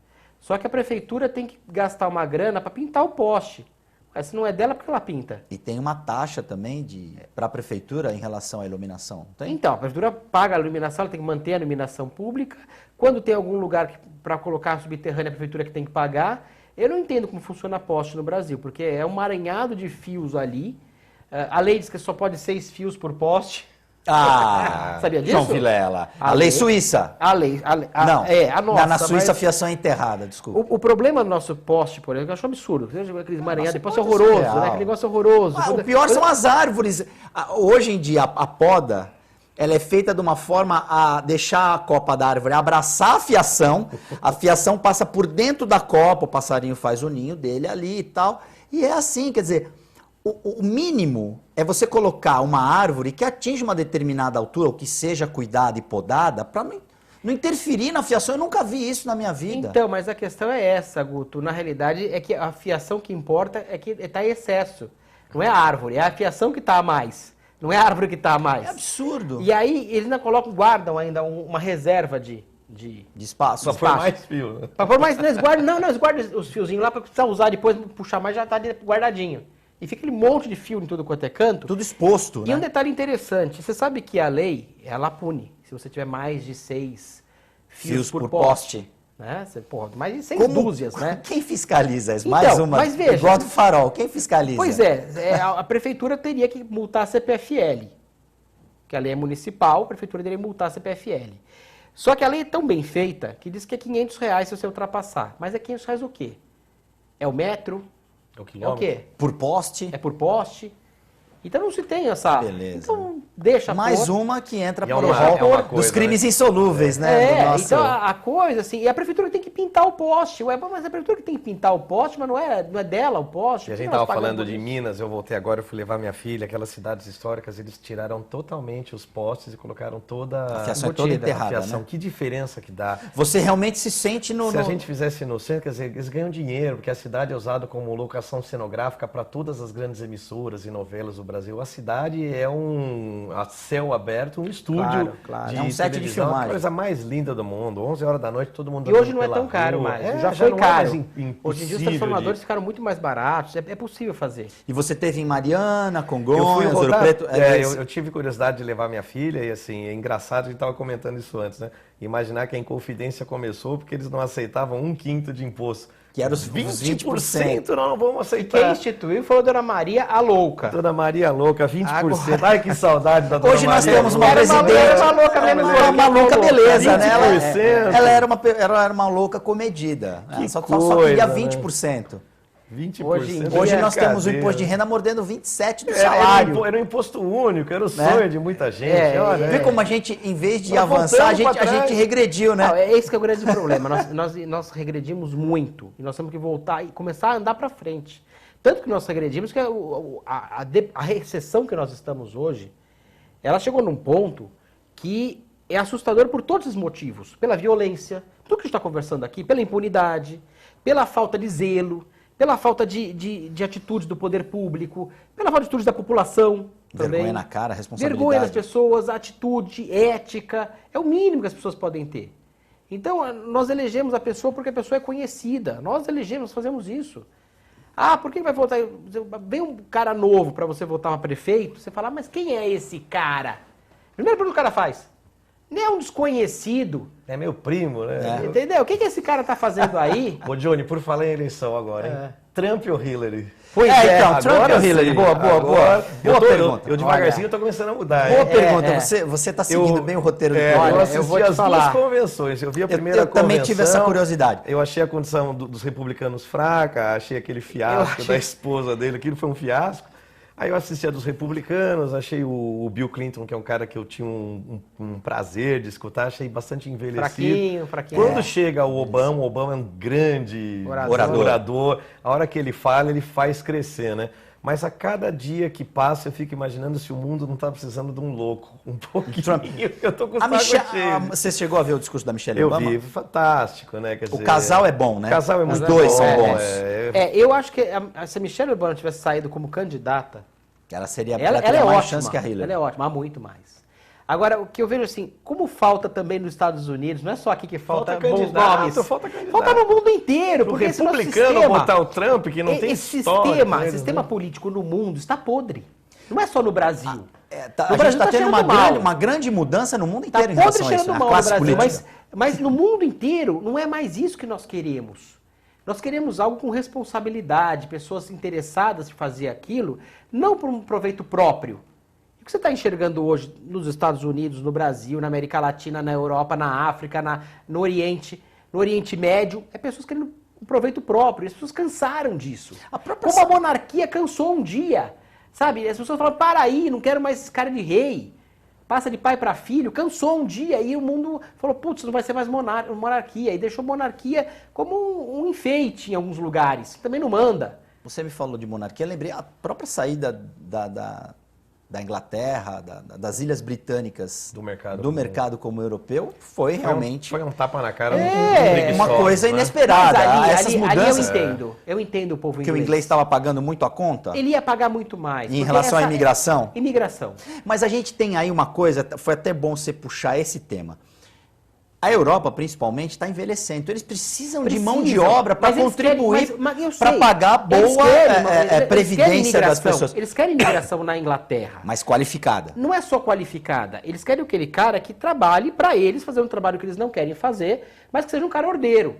Só que a prefeitura tem que gastar uma grana para pintar o poste. Mas se não é dela, porque ela pinta. E tem uma taxa também para a prefeitura em relação à iluminação, não tem? Então, a prefeitura paga a iluminação, ela tem que manter a iluminação pública. Quando tem algum lugar para colocar subterrânea, a prefeitura que tem que pagar. Eu não entendo como funciona poste no Brasil, porque é um emaranhado de fios ali. A lei diz que só pode 6 fios por poste. Sabia disso? João Vilela. A lei suíça. Não, a nossa. Na Suíça a fiação é enterrada, desculpa. O problema do nosso poste, por exemplo, eu acho um absurdo. Aquele emaranhado de poste é horroroso, né? Aquele negócio horroroso. O pior são as árvores. Hoje em dia, a poda, ela é feita de uma forma a deixar a copa da árvore abraçar a fiação passa por dentro da copa, o passarinho faz o ninho dele ali e tal. E é assim, quer dizer, o mínimo é você colocar uma árvore que atinja uma determinada altura, ou que seja cuidada e podada, para não interferir na fiação. Eu nunca vi isso na minha vida. Então, mas a questão é essa, Guto. Na realidade, é que a fiação que importa é que está em excesso. Não é a árvore, é a fiação que está a mais. Não é a árvore que está a mais. É absurdo. E aí, eles ainda guardam ainda uma reserva de espaço. Só põe mais fio. Para pôr mais, eles guardam os fiozinhos lá para precisar usar depois, puxar mais, já está guardadinho. E fica aquele monte de fio em tudo quanto é canto. Tudo exposto, E um detalhe interessante, você sabe que a lei, ela pune se você tiver mais de 6 fios por poste. Né? Mais de 6 dúzias, né? Quem fiscaliza isso? Então, Mais uma, mas veja, igual do farol, quem fiscaliza? Pois é, a prefeitura teria que multar a CPFL, que a lei é municipal, a prefeitura teria que multar a CPFL. Só que a lei é tão bem feita que diz que é R$500 se você ultrapassar. Mas é R$500 o quê? É o metro? É o quê? Por poste? É por poste. Então não se tem essa... Beleza. Então deixa mais por... uma que entra E por rol dos crimes insolúveis, né? É, então a coisa assim... E a prefeitura tem que pintar o poste. Ué, mas a prefeitura que tem que pintar o poste, mas não é dela o poste. E a gente estava falando de Minas, eu voltei agora, eu fui levar minha filha, aquelas cidades históricas, eles tiraram totalmente os postes e colocaram toda a fiação toda enterrada, né? Que diferença que dá. Você realmente se sente Se a gente fizesse no centro, quer dizer, eles ganham dinheiro, porque a cidade é usada como locação cenográfica para todas as grandes emissoras e novelas do Brasil. A cidade é a céu aberto, um estúdio claro. de é um set de filmagem. A coisa mais linda do mundo. 11 horas da noite, todo mundo... E hoje não é tão caro mais. Já foi caro. Hoje em dia os transformadores ficaram muito mais baratos. É possível fazer. E você teve em Mariana, Congonhas, Ouro Preto? Eu tive curiosidade de levar minha filha e assim, é engraçado, a gente estava comentando isso antes, né? Imaginar que a Inconfidência começou porque eles não aceitavam 1/5 de imposto. Que era os 20%. Não vamos aceitar. Quem instituiu foi a Dona Maria a Louca. Dona Maria Louca, 20%. Ai, que saudade da Dona Hoje Maria. Hoje nós temos uma presidente. Era uma louca mesmo. Uma maluca beleza, né? Ela era uma louca comedida. Só queria 20%. 20%. Hoje nós temos o imposto de renda mordendo 27% do salário. Era um imposto único, era o sonho de muita gente. Vê como a gente, em vez de avançar, a gente regrediu, né? Não, é esse que é o grande problema. Nós regredimos muito. E nós temos que voltar e começar a andar para frente. Tanto que nós regredimos que a recessão que nós estamos hoje, ela chegou num ponto que é assustador por todos os motivos. Pela violência, tudo que a gente está conversando aqui, pela impunidade, pela falta de zelo, pela falta de atitudes do poder público, pela falta de atitudes da população também. Vergonha na cara, responsabilidade. Vergonha das pessoas, atitude, ética, é o mínimo que as pessoas podem ter. Então, nós elegemos a pessoa porque a pessoa é conhecida. Nós elegemos, nós fazemos isso. Por que vai votar? Vem um cara novo para você votar para prefeito, você fala, mas quem é esse cara? Primeiro pergunta que o cara faz. Nem é um desconhecido. É meu primo, né? Entendeu? O que esse cara tá fazendo aí? Ô, Johnny, por falar em eleição agora, hein? Trump ou Hillary? Pois é, então, Trump ou Hillary? Boa pergunta. Eu devagarzinho estou começando a mudar. Boa pergunta. Você está seguindo bem o roteiro do programa. Eu assisti as duas convenções. Eu vi a primeira convenção. Eu também tive essa curiosidade. Eu achei a condição dos republicanos fraca, achei aquele fiasco da esposa dele, aquilo foi um fiasco. Aí eu assisti a dos republicanos, achei o Bill Clinton, que é um cara que eu tinha um prazer de escutar, achei bastante envelhecido. Fraquinho. Quando chega o Obama é um grande orador. A hora que ele fala, ele faz crescer, né? Mas a cada dia que passa, eu fico imaginando se o mundo não está precisando de um louco, um pouquinho. Trump. Eu tô com o saco cheio. Você chegou a ver o discurso da Michelle Obama? Eu vi, fantástico, né? Quer dizer, o casal é bom, né? O casal é muito bom. Os dois são bons. Eu acho que se a Michelle Obama tivesse saído como candidata, ela teria é mais ótima, chance que a Hillary. Ela é ótima, há muito mais. Agora, o que eu vejo assim, como falta também nos Estados Unidos, não é só aqui que falta bons nomes. Falta candidato. Falta no mundo inteiro. Pro porque republicano botar o Trump, que não tem história. Esse sistema político no mundo está podre. Não é só no Brasil. A gente está tendo uma grande mudança no mundo inteiro em relação a isso. A classe política. Mas no mundo inteiro não é mais isso que nós queremos. Nós queremos algo com responsabilidade, pessoas interessadas em fazer aquilo, não por um proveito próprio. O que você está enxergando hoje nos Estados Unidos, no Brasil, na América Latina, na Europa, na África, no Oriente Médio, é pessoas querendo um proveito próprio. As pessoas cansaram disso. Como a monarquia cansou um dia, sabe? As pessoas falam, para aí, não quero mais esse cara de rei. Passa de pai para filho, cansou um dia e o mundo falou, putz, não vai ser mais monarquia. E deixou monarquia como um enfeite em alguns lugares. Também não manda. Você me falou de monarquia, eu lembrei a própria saída da Inglaterra, das Ilhas Britânicas do mercado como europeu, foi realmente... Foi um tapa na cara. Uma coisa inesperada. Essas mudanças... Ali eu entendo o povo inglês. Que o inglês estava pagando muito a conta? Ele ia pagar muito mais. Em relação à imigração? Imigração. Mas a gente tem aí uma coisa, foi até bom você puxar esse tema. A Europa, principalmente, está envelhecendo. Então, eles precisam de mão de obra para contribuir, para pagar boa previdência das pessoas. Eles querem imigração na Inglaterra. Mas qualificada. Não é só qualificada. Eles querem aquele cara que trabalhe para eles, fazer um trabalho que eles não querem fazer, mas que seja um cara ordeiro.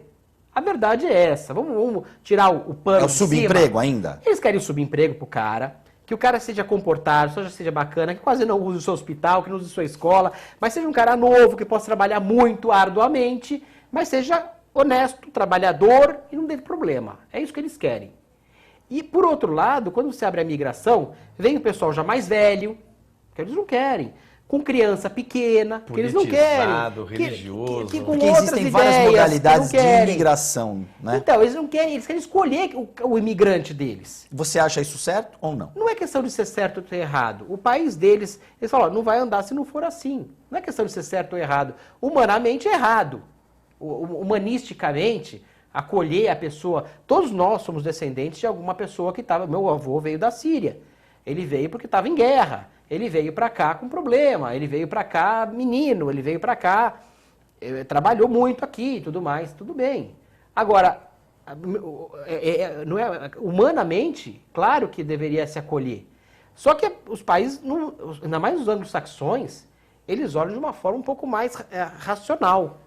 A verdade é essa. Vamos tirar o pano de cima. É o subemprego ainda? Eles querem o subemprego pro cara. Que o cara seja comportado, seja bacana, que quase não use o seu hospital, que não use a sua escola, mas seja um cara novo, que possa trabalhar muito arduamente, mas seja honesto, trabalhador e não dê problema. É isso que eles querem. E, por outro lado, quando você abre a migração, vem o pessoal já mais velho, que eles não querem, com criança pequena, que eles não querem. Religioso. Porque existem várias modalidades de imigração, né? Então, eles não querem, eles querem escolher o imigrante deles. Você acha isso certo ou não? Não é questão de ser certo ou ser errado. O país deles, eles falam, não vai andar se não for assim. Não é questão de ser certo ou errado. Humanamente é errado. Humanisticamente, acolher a pessoa... Todos nós somos descendentes de alguma pessoa que estava... Meu avô veio da Síria. Ele veio porque estava em guerra. Ele veio para cá com problema, ele veio para cá menino, ele veio para cá, trabalhou muito aqui e tudo mais, tudo bem. Agora, humanamente, claro que deveria se acolher. Só que os países, ainda mais os anglo-saxões, eles olham de uma forma um pouco mais racional.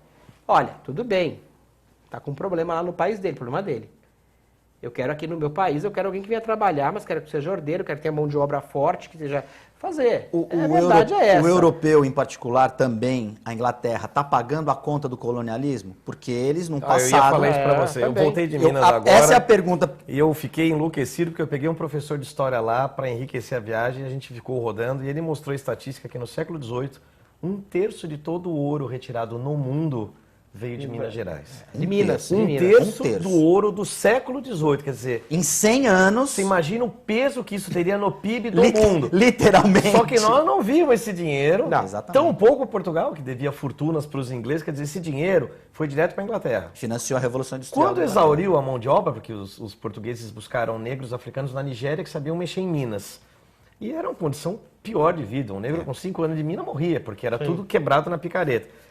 Olha, tudo bem, está com um problema lá no país dele, problema dele. Eu quero aqui no meu país, eu quero alguém que venha trabalhar, mas quero que seja ordeiro, quero que tenha mão de obra forte, que seja fazer. A verdade é essa. O europeu, em particular, também, a Inglaterra, está pagando a conta do colonialismo? Porque eles não passaram... Eu ia falar isso para você. Também. Eu voltei de Minas agora. Essa é a pergunta. E eu fiquei enlouquecido porque eu peguei um professor de história lá para enriquecer a viagem e a gente ficou rodando e ele mostrou a estatística que no século XVIII, 1/3 de todo o ouro retirado no mundo veio de Minas Gerais. De Minas. Um terço do ouro do século XVIII, quer dizer... Em 100 anos... Você imagina o peso que isso teria no PIB do mundo. Literalmente. Só que nós não vimos esse dinheiro. Não, exatamente. Tão pouco Portugal, que devia fortunas para os ingleses, quer dizer, esse dinheiro foi direto para a Inglaterra. Financiou a Revolução Industrial. Quando exauriu a mão de obra, porque os portugueses buscaram negros africanos na Nigéria que sabiam mexer em minas. E era uma condição pior de vida. Um negro com 5 anos de mina morria, porque era tudo quebrado na picareta.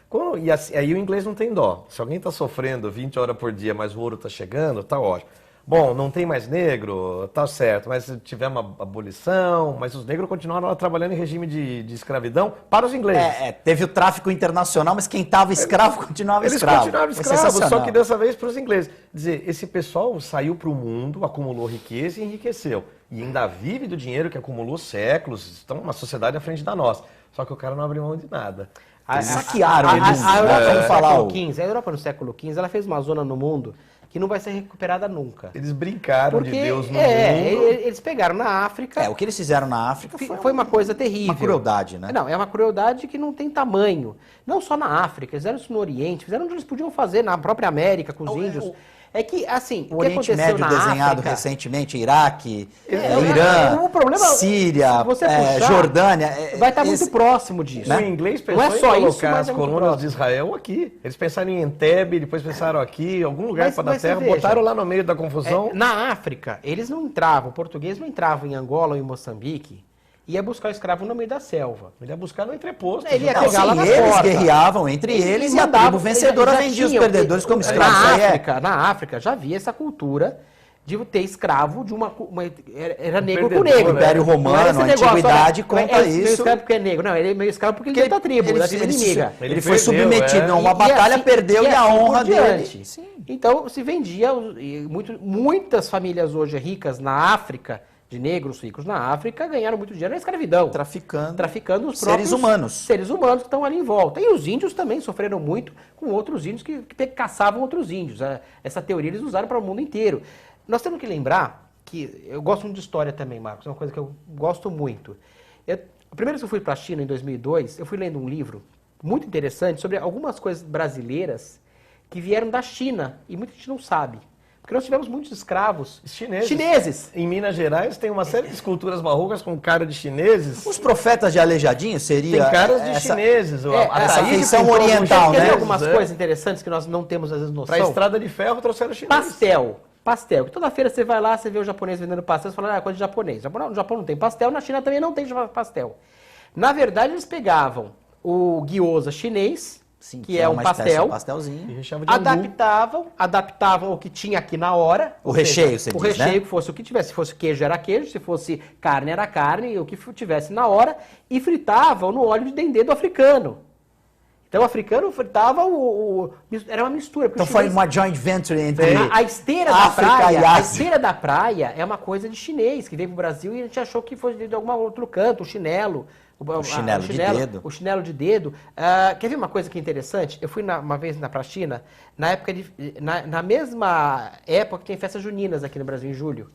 Aí o inglês não tem dó. Se alguém está sofrendo 20 horas por dia, mas o ouro está chegando, está ótimo. Bom, não tem mais negro, tá certo, mas tivemos uma abolição, mas os negros continuaram lá trabalhando em regime de escravidão para os ingleses. Teve o tráfico internacional, mas quem estava escravo continuava escravo. Eles continuaram escravos, só que dessa vez para os ingleses. Quer dizer, esse pessoal saiu para o mundo, acumulou riqueza e enriqueceu. E ainda vive do dinheiro que acumulou séculos, estão numa sociedade à frente da nossa. Só que o cara não abriu mão de nada. Eles saquearam o mundo. A Europa no século XV, ela fez uma zona no mundo que não vai ser recuperada nunca. Eles brincaram de Deus no mundo. Eles pegaram na África... o que eles fizeram na África foi uma coisa terrível. Uma crueldade, né? Não, é uma crueldade que não tem tamanho. Não só na África, eles fizeram isso no Oriente, fizeram onde eles podiam fazer, na própria América, com os índios. É que, assim, o Oriente Médio desenhado África, recentemente, Iraque, Irã, Síria, Jordânia... vai estar muito próximo disso. Né? O inglês pensou em colocar as colunas de Israel aqui. Eles pensaram em Entebbe, depois pensaram aqui, em algum lugar para da terra, botaram lá no meio da confusão. Na África, eles não entravam, o português não entrava em Angola ou em Moçambique, ia buscar o escravo no meio da selva. Ele ia buscar no entreposto. Ele ia pegar lá na eles porta. Guerreavam entre eles e a tribo vencedora vendia os perdedores como escravos. Na África já havia essa cultura de ter escravo de era negro com negro. O Império Romano, a Antiguidade conta isso. Meio escravo porque é negro. Não, ele é meio escravo porque ele é da tribo, da tribo inimiga. Ele foi submetido a uma batalha, perdeu e a honra dele. Então se vendia, muitas famílias hoje ricas na África, de negros ricos na África, ganharam muito dinheiro na escravidão. Traficando os próprios seres humanos que estão ali em volta. E os índios também sofreram muito com outros índios que caçavam outros índios. Essa teoria eles usaram para o mundo inteiro. Nós temos que lembrar que... Eu gosto muito de história também, Marcos. É uma coisa que eu gosto muito. A primeira vez que eu fui para a China, em 2002, eu fui lendo um livro muito interessante sobre algumas coisas brasileiras que vieram da China. E muita gente não sabe. Porque nós tivemos muitos escravos chineses. Em Minas Gerais tem uma série de esculturas barrocas com cara de chineses. Os profetas de Aleijadinho seria... Tem caras de chineses. Essa feição oriental, né? Tem algumas coisas interessantes que nós não temos às vezes noção. Para a estrada de ferro trouxeram chineses. Pastel. Toda feira você vai lá, você vê o japonês vendendo pastel, você fala, coisa de japonês. No Japão não tem pastel, na China também não tem pastel. Na verdade, eles pegavam o gyoza chinês... Sim, que é um pastelzinho. Adaptavam o que tinha aqui na hora. O recheio, você diz, né? O recheio, que fosse o que tivesse. Se fosse queijo, era queijo. Se fosse carne, era carne. O que tivesse na hora. E fritavam no óleo de dendê do africano. Então, o africano fritava era uma mistura. Então, foi uma joint venture entre a esteira da praia. A esteira da praia é uma coisa de chinês, que veio pro Brasil e a gente achou que fosse de algum outro canto, o chinelo. O chinelo de dedo. Quer ver uma coisa que é interessante? Eu fui uma vez pra China, na mesma época que tem festas juninas aqui no Brasil, em julho.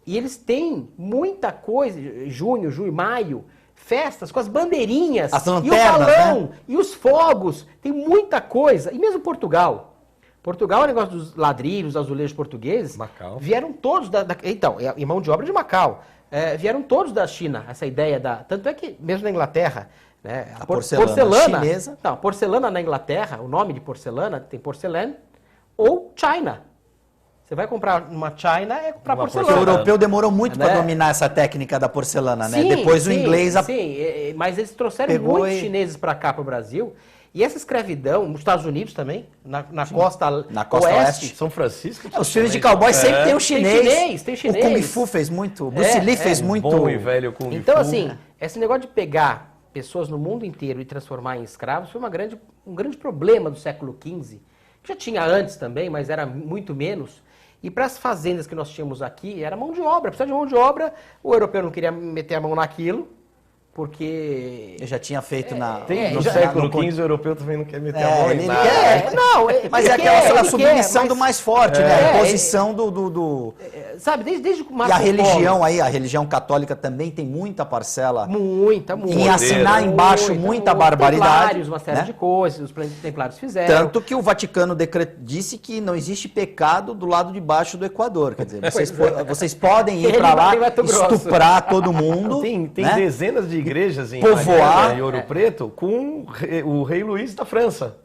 E eles têm muita coisa, junho, maio, festas com as bandeirinhas, as lanternas, e o balão, e os fogos. Tem muita coisa. E mesmo Portugal. Portugal é o negócio dos ladrilhos, azulejos portugueses. Macau. Vieram todos e mão de obra de Macau. Vieram todos da China, essa ideia Tanto é que, mesmo na Inglaterra, né, a porcelana chinesa... Não, porcelana na Inglaterra, o nome de porcelana, tem porcelain ou China. Você vai comprar uma China, é comprar porcelana. Porque o europeu demorou muito para dominar essa técnica da porcelana, né? Depois o inglês... Sim, mas eles trouxeram muitos chineses para cá, para o Brasil. E essa escravidão, nos Estados Unidos também, na costa oeste. São Francisco. Os filmes de cowboy sempre tem um chinês. Tem chinês. O Kung Fu fez muito. O Bruce Lee fez muito. Bom e velho Kung Fu. Então, assim, esse negócio de pegar pessoas no mundo inteiro e transformar em escravos foi um grande problema do século XV. Que já tinha antes também, mas era muito menos. E para as fazendas que nós tínhamos aqui, era mão de obra. Precisava de mão de obra, o europeu não queria meter a mão naquilo. Porque... Eu já tinha feito no século XV, o europeu também não quer meter a mão em nada. Mas é aquela submissão do mais forte, né? A imposição do... Sabe, desde o Marco Polo. E a religião a religião católica também tem muita parcela. Muita. Em assinar embaixo muita barbaridade. Templários, uma série de coisas, os templários fizeram. Tanto que o Vaticano disse que não existe pecado do lado de baixo do Equador. Quer dizer, vocês podem ir para lá, estuprar todo mundo. Tem dezenas de igrejas em Ouro Preto com o rei Luís da França.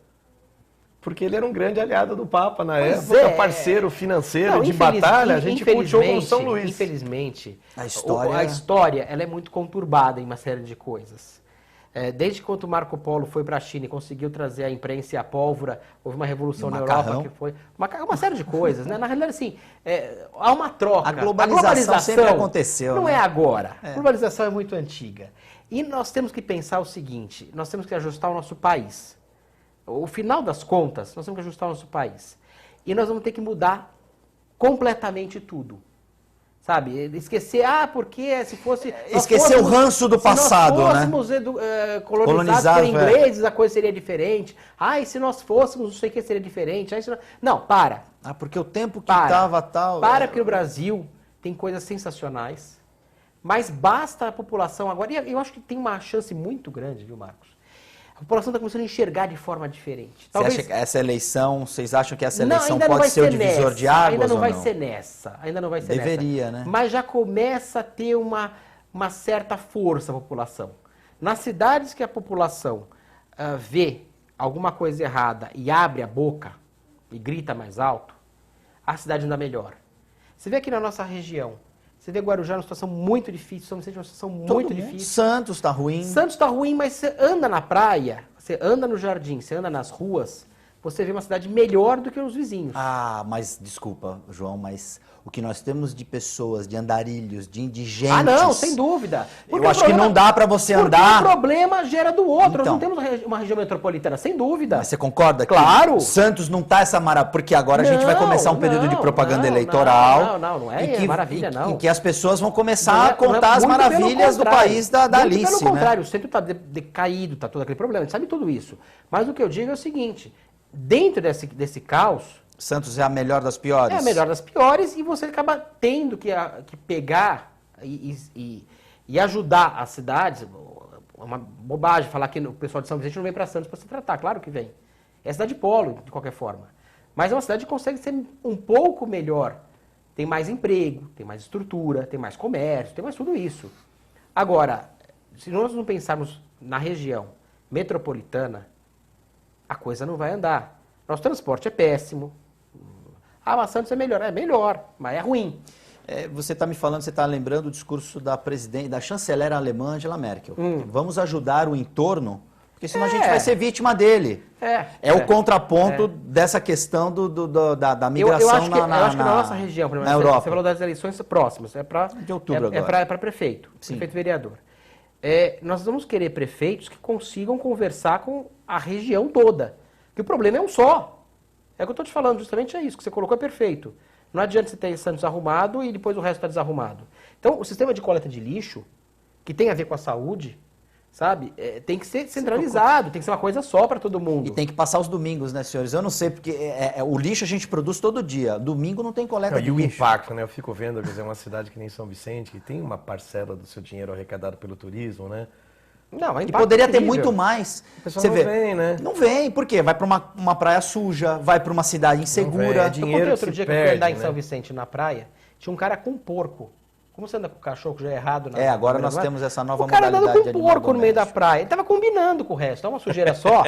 Porque ele era um grande aliado do Papa na época, parceiro financeiro de batalha, a gente puxou com São Luís. Infelizmente, a história ela é muito conturbada em uma série de coisas. Desde quando o Marco Polo foi para a China e conseguiu trazer a imprensa e a pólvora, houve uma revolução na Europa que foi uma série de coisas, né? Na realidade, assim, há uma troca. A globalização sempre aconteceu. Não né? é agora. A globalização é muito antiga. E nós temos que pensar o seguinte, nós temos que ajustar o nosso país. O final das contas, nós temos que ajustar o nosso país. E nós vamos ter que mudar completamente tudo. Sabe? Esquecer, porque se fosse... Esquecer o ranço do passado, né? Se nós fôssemos colonizados por ingleses, a coisa seria diferente. E se nós fôssemos, não sei o que seria diferente. Não, para. Porque o tempo que estava tal... Porque o Brasil tem coisas sensacionais, mas basta a população agora... E eu acho que tem uma chance muito grande, viu, Marcos? A população está começando a enxergar de forma diferente. Talvez... Você acha que essa eleição, vocês acham que essa eleição pode ser o divisor de águas? Ainda não vai ser nessa. Ainda não vai ser Deveria, né? Mas já começa a ter uma certa força a população. Nas cidades que a população vê alguma coisa errada e abre a boca e grita mais alto, a cidade anda melhor. Você vê aqui na nossa região, você vê Guarujá numa situação muito difícil, São Vicente numa situação muito difícil. Santos está ruim. Santos está ruim, mas você anda na praia, você anda no jardim, você anda nas ruas, você vê uma cidade melhor do que os vizinhos. Mas desculpa, João, mas o que nós temos de pessoas, de andarilhos, de indigentes... não, sem dúvida. Eu acho que não dá para você andar... Porque um problema gera do outro. Nós não temos uma região metropolitana, sem dúvida. Mas você concorda que claro. Santos não tá essa maravilha? Porque agora a gente vai começar um período de propaganda eleitoral. Não é maravilha, não. Em que as pessoas vão começar a contar as maravilhas do país da Alice, pelo contrário, o centro está decaído, está todo aquele problema, a gente sabe tudo isso. Mas o que eu digo é o seguinte, dentro desse caos... Santos é a melhor das piores? É a melhor das piores e você acaba tendo que pegar e ajudar as cidades. É uma bobagem falar que o pessoal de São Vicente não vem para Santos para se tratar, claro que vem. É cidade polo, de qualquer forma. Mas é uma cidade que consegue ser um pouco melhor. Tem mais emprego, tem mais estrutura, tem mais comércio, tem mais tudo isso. Agora, se nós não pensarmos na região metropolitana, a coisa não vai andar. Nosso transporte é péssimo. Mas Santos é melhor, mas é ruim. Você está me falando, você está lembrando o discurso da chanceler alemã Angela Merkel. Vamos ajudar o entorno, porque senão a gente vai ser vítima dele. O contraponto dessa questão da migração eu acho que na nossa região, na Europa. Você falou das eleições próximas, de outubro agora. É para prefeito, prefeito vereador. Nós vamos querer prefeitos que consigam conversar com a região toda. Que o problema é um só. É o que eu estou te falando, justamente é isso, que você colocou é perfeito. Não adianta você ter Santos arrumado e depois o resto está desarrumado. Então, o sistema de coleta de lixo, que tem a ver com a saúde, sabe, tem que ser centralizado, tem que ser uma coisa só para todo mundo. E tem que passar os domingos, né, senhores? Eu não sei, porque o lixo a gente produz todo dia. Domingo não tem coleta de lixo. E o impacto, né? Eu fico vendo, quer dizer, uma cidade que nem São Vicente, que tem uma parcela do seu dinheiro arrecadado pelo turismo, né? Não, e poderia ter muito mais. Você não vem, né? Não vem, por quê? Vai para uma praia suja, vai para uma cidade insegura. Eu contei outro dia que eu fui andar em São Vicente na praia, tinha um cara com um porco. Como você anda com o cachorro já é errado? Agora nós temos essa nova modalidade. O cara andando com um porco no meio doméstico. da praia. Ele tava combinando com o resto, é uma sujeira só.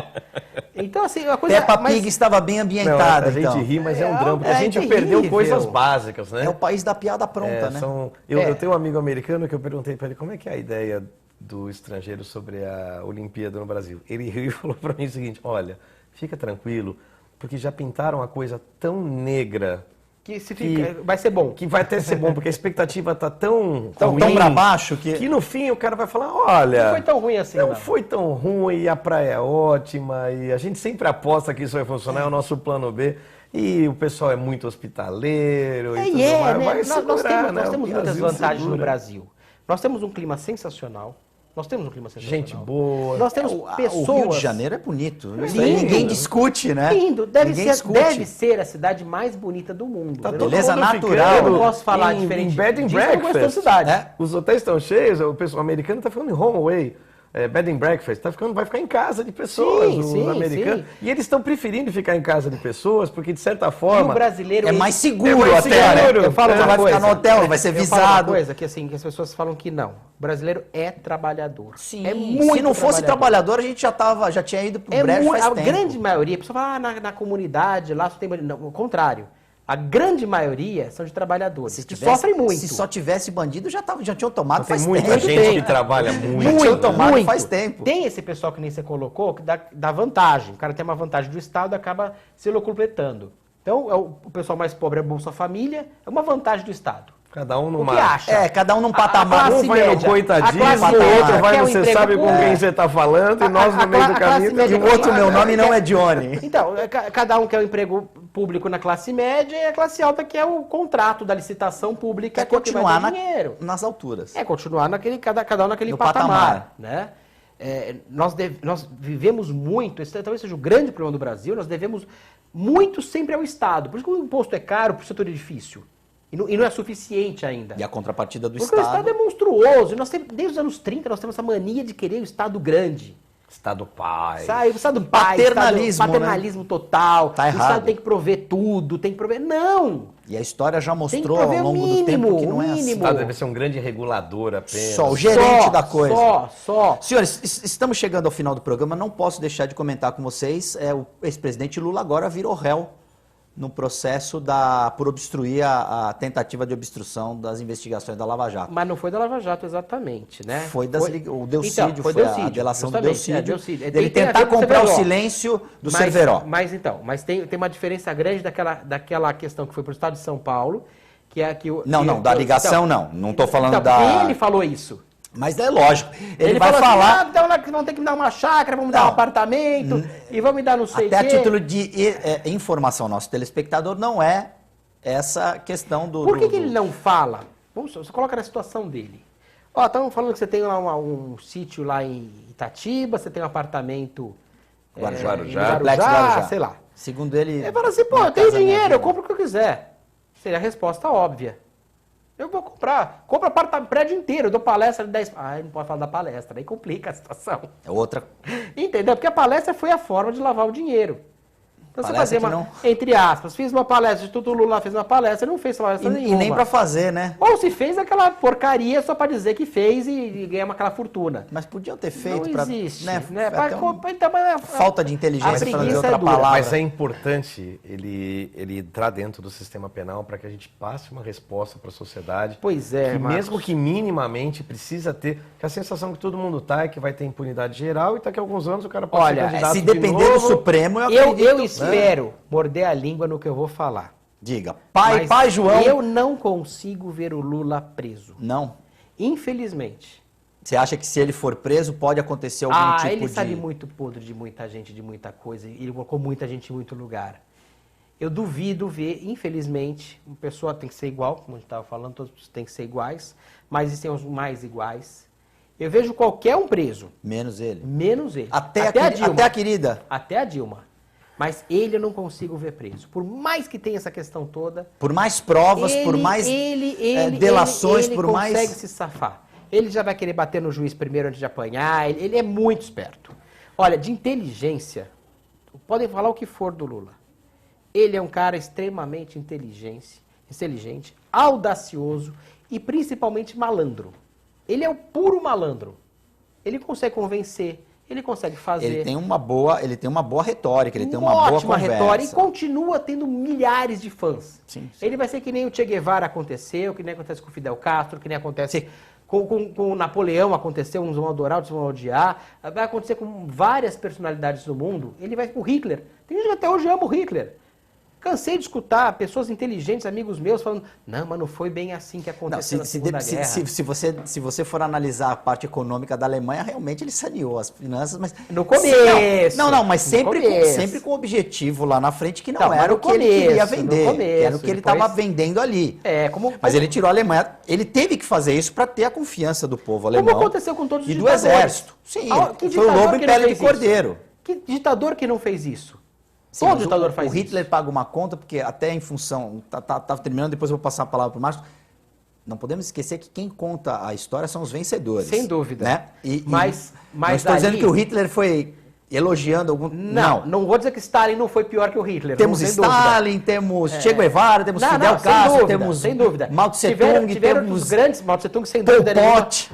Então, assim, a coisa... Peppa Pig estava bem ambientada, A gente ri, mas é um drama, porque a gente perdeu coisas básicas, né? É o país da piada pronta, né? Eu tenho um amigo americano que eu perguntei para ele como é que é a ideia do estrangeiro sobre a Olimpíada no Brasil. Ele riu e falou para mim o seguinte, olha, fica tranquilo, porque já pintaram a coisa tão negra que vai ser bom. Que vai até ser bom, porque a expectativa tá tão para baixo que no fim o cara vai falar, olha... Não foi tão ruim assim, não. Foi tão ruim, a praia é ótima, e a gente sempre aposta que isso vai funcionar, é o nosso plano B. E o pessoal é muito hospitaleiro e tudo mais. Né? Vai segurar, nós temos muitas vantagens no Brasil. Nós temos um clima sensacional. Gente boa. Nós temos pessoas... O Rio de Janeiro é bonito. Ninguém discute, né? Lindo. Deve ser a cidade mais bonita do mundo. Tá beleza natural. Eu não posso falar diferente bed and breakfast. Os hotéis estão cheios, o pessoal americano está ficando em home away. Bed and breakfast, vai ficar em casa de pessoas, os americanos. Sim. E eles estão preferindo ficar em casa de pessoas, porque de certa forma... E o brasileiro... É mais seguro até, né? Eu falo uma coisa. Vai ficar no hotel, vai ser visado. Eu falo uma coisa que, assim, que as pessoas falam que não. O brasileiro é trabalhador. Sim. É muito Se não fosse trabalhador, a gente já tinha ido pro brejo faz tempo. A grande maioria, a pessoa fala, na comunidade, lá só tem... Não, o contrário. A grande maioria são de trabalhadores, que sofrem muito. Se só tivesse bandido, já tinham tomado faz Tem muita tempo. gente que trabalha muito. Já tinham tomado muito. faz tempo. Tem esse pessoal que nem você colocou, que dá vantagem. O cara tem uma vantagem do Estado e acaba se locupletando. Então, o pessoal mais pobre é Bolsa Família, é uma vantagem do Estado. Cada um O numa... que acha? Cada um num patamar. Um vai no coitadismo, o outro vai no você sabe com quem você está falando, e nós no meio do caminho... E o outro, meu nome não é Johnny. Então, cada um quer o emprego público na classe média e a classe alta quer o contrato da licitação pública, Quer continuar dinheiro. nas alturas. É continuar cada um naquele No patamar. Né? Nós vivemos muito, esse talvez seja o grande problema do Brasil, nós devemos muito sempre ao Estado. Por isso que o imposto é caro para o setor edifício. E não é suficiente ainda. E a contrapartida do Porque o Estado é monstruoso. Desde os anos 30 nós temos essa mania de querer o Estado grande. Estado pai. O Estado pai, paternalismo, paternalismo total. Tá o errado. Estado tem que prover tudo, tem que prover... Não! E a história já mostrou Tem ao que prover longo o do tempo mínimo, que não é o assim. O mínimo. Estado deve ser um grande regulador apenas. Só o gerente da coisa. Só. Senhores, estamos chegando ao final do programa, não posso deixar de comentar com vocês, o ex-presidente Lula agora virou réu no processo por obstruir a tentativa de obstrução das investigações da Lava Jato. Mas não foi da Lava Jato exatamente, né? O Delcídio, Então, foi a delação do justamente, Delcídio. Tem Ele a ver tentar com o comprar o Cerveró. silêncio do Cerveró. Mas tem uma diferença grande daquela questão que foi para o Estado de São Paulo, que é que Da ligação não estou falando Ele falou isso. Mas é lógico, ele vai falou falar... Assim, então vão ter que me dar uma chácara, vamos me dar um apartamento, e vão me dar não sei o quê. Até a título de informação ao nosso telespectador, não é essa questão do... Por que ele não fala? Você coloca na situação dele. Estamos falando que você tem lá um sítio lá em Itatiba, você tem um apartamento Guarujá, sei lá. Segundo ele... Ele fala assim, eu tenho dinheiro, eu compro o que eu quiser. Seria a resposta óbvia. Eu vou comprar. Compra prédio inteiro, eu dou palestra de 10... ele não pode falar da palestra, aí complica a situação. É outra... Entendeu? Porque a palestra foi a forma de lavar o dinheiro. Então você Palestra fazia entre aspas, fiz uma palestra, o Instituto Lula fez uma palestra, não fez palestra nenhuma. E nem pra fazer, né? Ou se fez aquela porcaria só pra dizer que fez e ganhar aquela fortuna. Mas podiam ter feito Não pra... existe. Né? Falta de inteligência a para dizer preguiça outra é dura. palavra. Mas é importante ele entrar dentro do sistema penal para que a gente passe uma resposta para a sociedade. Pois é, que Marcos. mesmo que minimamente precisa ter, que a sensação que todo mundo tá é que vai ter impunidade geral e daqui a alguns anos o cara pode ser candidato se de depender novo. do Supremo, eu acredito... Eu espero morder a língua no que eu vou falar. Diga, Mas pai João... Eu não consigo ver o Lula preso. Não. Infelizmente. Você acha que se ele for preso pode acontecer algum tipo de... ele sabe muito podre de muita gente, de muita coisa. Ele colocou muita gente em muito lugar. Eu duvido ver, infelizmente, uma pessoa tem que ser igual, como a gente estava falando, todos têm que ser iguais, mas existem os mais iguais. Eu vejo qualquer um preso. Menos ele. Menos ele. Até a Dilma. Até a querida. Até a Dilma. Mas ele eu não consigo ver preso. Por mais que tenha essa questão toda... Por mais provas, por mais delações, ele por consegue mais... se safar. Ele já vai querer bater no juiz primeiro antes de apanhar. Ele é muito esperto. Olha, de inteligência, podem falar o que for do Lula. Ele é um cara extremamente inteligente, audacioso e principalmente malandro. Ele é o puro malandro. Ele consegue convencer, ele consegue fazer. Ele tem uma boa retórica, ele tem uma boa ótima conversa. retórica e continua tendo milhares de fãs. Sim. Ele vai ser que nem o Che Guevara aconteceu, que nem acontece com o Fidel Castro, que nem acontece com o Napoleão, aconteceu, uns vão adorar, outros vão odiar. Vai acontecer com várias personalidades do mundo. Ele vai com o Hitler. Tem gente que até hoje ama o Hitler. Cansei de escutar pessoas inteligentes, amigos meus, falando, não, mas não foi bem assim que aconteceu na Segunda Guerra. Se você for analisar a parte econômica da Alemanha, realmente ele saneou as finanças, mas... No começo. Mas sempre com o objetivo lá na frente que não era o que ele queria vender. Que era o que ele estava vendendo ali. Mas ele tirou a Alemanha, ele teve que fazer isso para ter a confiança do povo alemão. Como aconteceu com todos os e do ditadores. exército. Sim, foi o lobo em pele de cordeiro. Que ditador que não fez isso? Todo ditador faz isso. O Hitler paga uma conta, porque até em função... Tá terminando, depois eu vou passar a palavra para o Márcio. Não podemos esquecer que quem conta a história são os vencedores. Sem dúvida. Né? Mas não estou dizendo que o Hitler foi elogiando algum... Não vou dizer que Stalin não foi pior que o Hitler. Temos Stalin, temos Che Guevara, temos Fidel Castro, temos sem dúvida. Mao Tse Tung, tiveram temos os grandes... Mao Tse Tung, sem dúvida Pol Pot.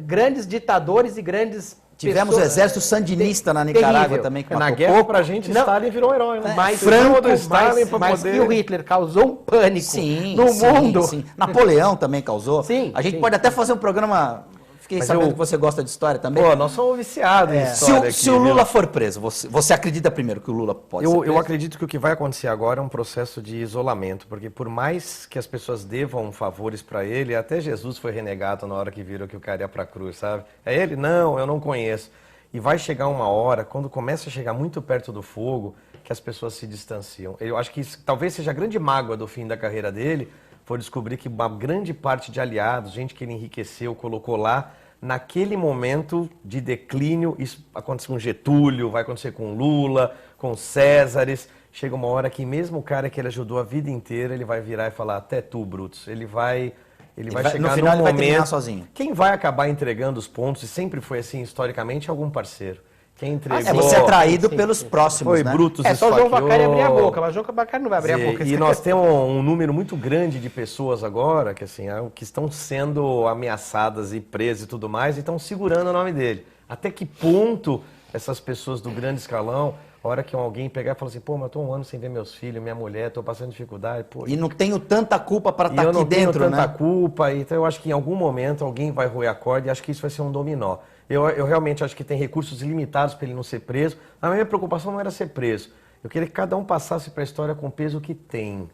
grandes ditadores e grandes Tivemos o exército sandinista na Nicarágua terrível. também, que Na matou guerra, pouco. pra gente, Não. Stalin virou um herói, né? Mas Franco do mas Stalin pra poder... que o Hitler causou um pânico Sim, no sim, mundo. sim. Napoleão também causou. Sim, A gente sim. pode até fazer um programa... Fiquei Mas sabendo eu- que você gosta de história também. Pô, nós somos viciados em Se história o, aqui, se o viu? Lula for preso, você acredita primeiro que o Lula pode ser Eu preso? acredito que o que vai acontecer agora é um processo de isolamento, porque por mais que as pessoas devam favores para ele, até Jesus foi renegado na hora que viram que o cara ia para a cruz, sabe? É ele? Não, eu não conheço. E vai chegar uma hora, quando começa a chegar muito perto do fogo, que as pessoas se distanciam. Eu acho que isso talvez seja a grande mágoa do fim da carreira dele, foi descobrir que uma grande parte de aliados, gente que ele enriqueceu, colocou lá, naquele momento de declínio, isso acontece com Getúlio, vai acontecer com Lula, com Césares. Chega uma hora que mesmo o cara que ele ajudou a vida inteira, ele vai virar e falar, até tu, Brutus. Ele vai chegar no final num ele vai terminar momento... sozinho. Quem vai acabar entregando os pontos, e sempre foi assim historicamente, é algum parceiro. Quem entregou... Você é traído Sim, pelos sim. próximos, Foi né? Brutus É só o João esfaqueou. Vacari abrir a boca, mas o João Vacari não vai abrir a boca. E nós temos um número muito grande de pessoas agora que, assim, que estão sendo ameaçadas e presas e tudo mais e estão segurando o nome dele. Até que ponto essas pessoas do grande escalão, a hora que alguém pegar e falar assim, pô, mas eu tô 1 ano sem ver meus filhos, minha mulher, tô passando dificuldade, pô... E não tenho tanta culpa para E estar eu aqui não tenho dentro, tanta né? culpa, então eu acho que em algum momento alguém vai roer a corda e acho que isso vai ser um dominó. Eu realmente acho que tem recursos ilimitados para ele não ser preso. A minha preocupação não era ser preso. Eu queria que cada um passasse para a história com o peso que tem.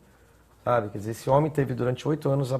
Sabe? Quer dizer, esse homem teve durante 8 anos a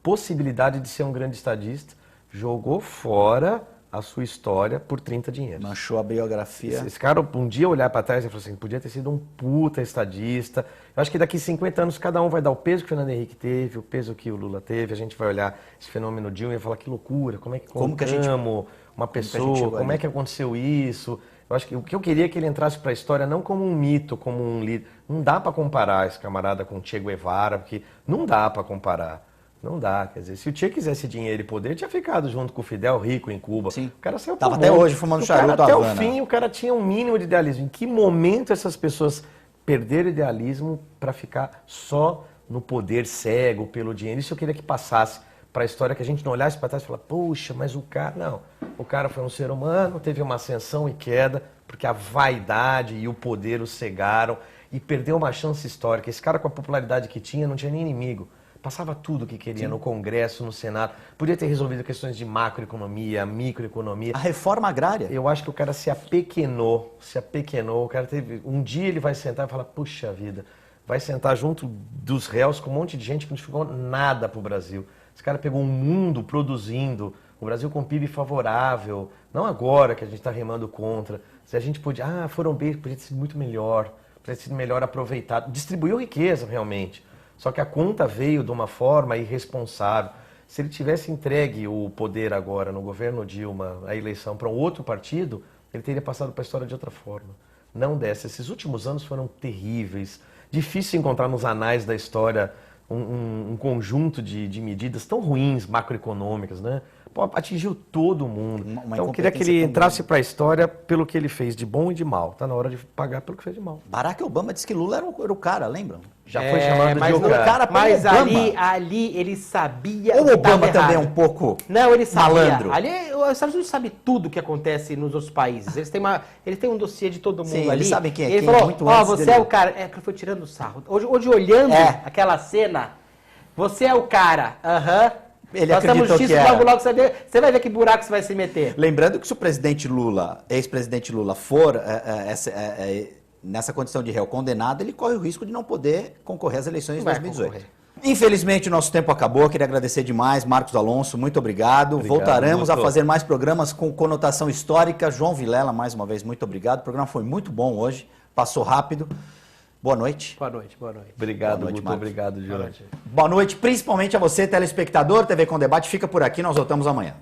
possibilidade de ser um grande estadista, jogou fora a sua história por 30 dinheiros. Manchou a biografia. Esse cara, um dia olhar para trás e falar assim, podia ter sido um puta estadista. Eu acho que daqui 50 anos cada um vai dar o peso que o Fernando Henrique teve, o peso que o Lula teve. A gente vai olhar esse fenômeno Dilma e vai falar que loucura, como é que Como que a gente- uma que a gente pessoa, chegou como ali? é que aconteceu isso? Eu acho que o que eu queria é que ele entrasse para a história não como um mito, como um líder. Não dá para comparar esse camarada com o Che Guevara, porque não dá para comparar. Não dá, quer dizer, se o Che quisesse dinheiro e poder, tinha ficado junto com o Fidel rico em Cuba. Sim. O cara saiu Tava pro até mundo. hoje fumando O cara, charuto até o Havana. fim, o cara tinha um mínimo de idealismo. Em que momento essas pessoas perderam o idealismo para ficar só no poder cego pelo dinheiro? Isso eu queria que passasse para a história, que a gente não olhasse para trás e falasse, puxa, mas o cara... Não, o cara foi um ser humano, teve uma ascensão e queda, porque a vaidade e o poder o cegaram e perdeu uma chance histórica. Esse cara, com a popularidade que tinha, não tinha nem inimigo. Passava tudo o que queria no Congresso, no Senado. Podia ter resolvido questões de macroeconomia, microeconomia. A reforma agrária. Eu acho que o cara se apequenou. O cara teve... Um dia ele vai sentar e falar, puxa vida, vai sentar junto dos réus com um monte de gente que não ficou nada pro Brasil. Esse cara pegou um mundo produzindo, o Brasil com PIB favorável, não agora que a gente está remando contra. Se a gente podia, foram bem, podia ter sido muito melhor, podia ter sido melhor aproveitado. Distribuiu riqueza realmente, só que a conta veio de uma forma irresponsável. Se ele tivesse entregue o poder agora no governo Dilma, a eleição para um outro partido, ele teria passado para a história de outra forma. Não dessa. Esses últimos anos foram terríveis. Difícil encontrar nos anais da história um conjunto de medidas tão ruins, macroeconômicas, né? Pô, atingiu todo mundo. Uma Então eu queria que ele incompetência tão entrasse para a história pelo que ele fez de bom e de mal. Está na hora de pagar pelo que fez de mal. Barack Obama disse que Lula era o cara, lembram? Já foi chamado de mas o não- cara. Mas Obama. ali ele sabia Ou o o que tava Obama também é errado. um pouco Não, ele sabia. malandro? Ali, os Estados Unidos sabem tudo o que acontece nos outros países. Eles têm um dossiê de todo mundo Sim, ali. eles sabem quem é E ele quem, falou, muito antes você dele. é o cara. É, que ele foi tirando sarro. Hoje olhando aquela cena, você é o cara. Aham. Ele Nós acreditou estamos que X, era. logo você vai ver que buraco você vai se meter. Lembrando que se o presidente Lula, ex-presidente Lula, for nessa condição de réu condenado, ele corre o risco de não poder concorrer às eleições de Vai 2018. concorrer. Infelizmente, o nosso tempo acabou. Queria agradecer demais, Marcos Alonso, muito obrigado. Voltaremos a Guto. fazer mais programas com conotação histórica. João Vilela, mais uma vez, muito obrigado. O programa foi muito bom hoje, passou rápido. Boa noite. Boa noite, boa noite. Obrigado, Boa noite, Guto. Marcos. Obrigado, Diogo. Boa noite, principalmente a você, telespectador. TV com Debate fica por aqui, nós voltamos amanhã.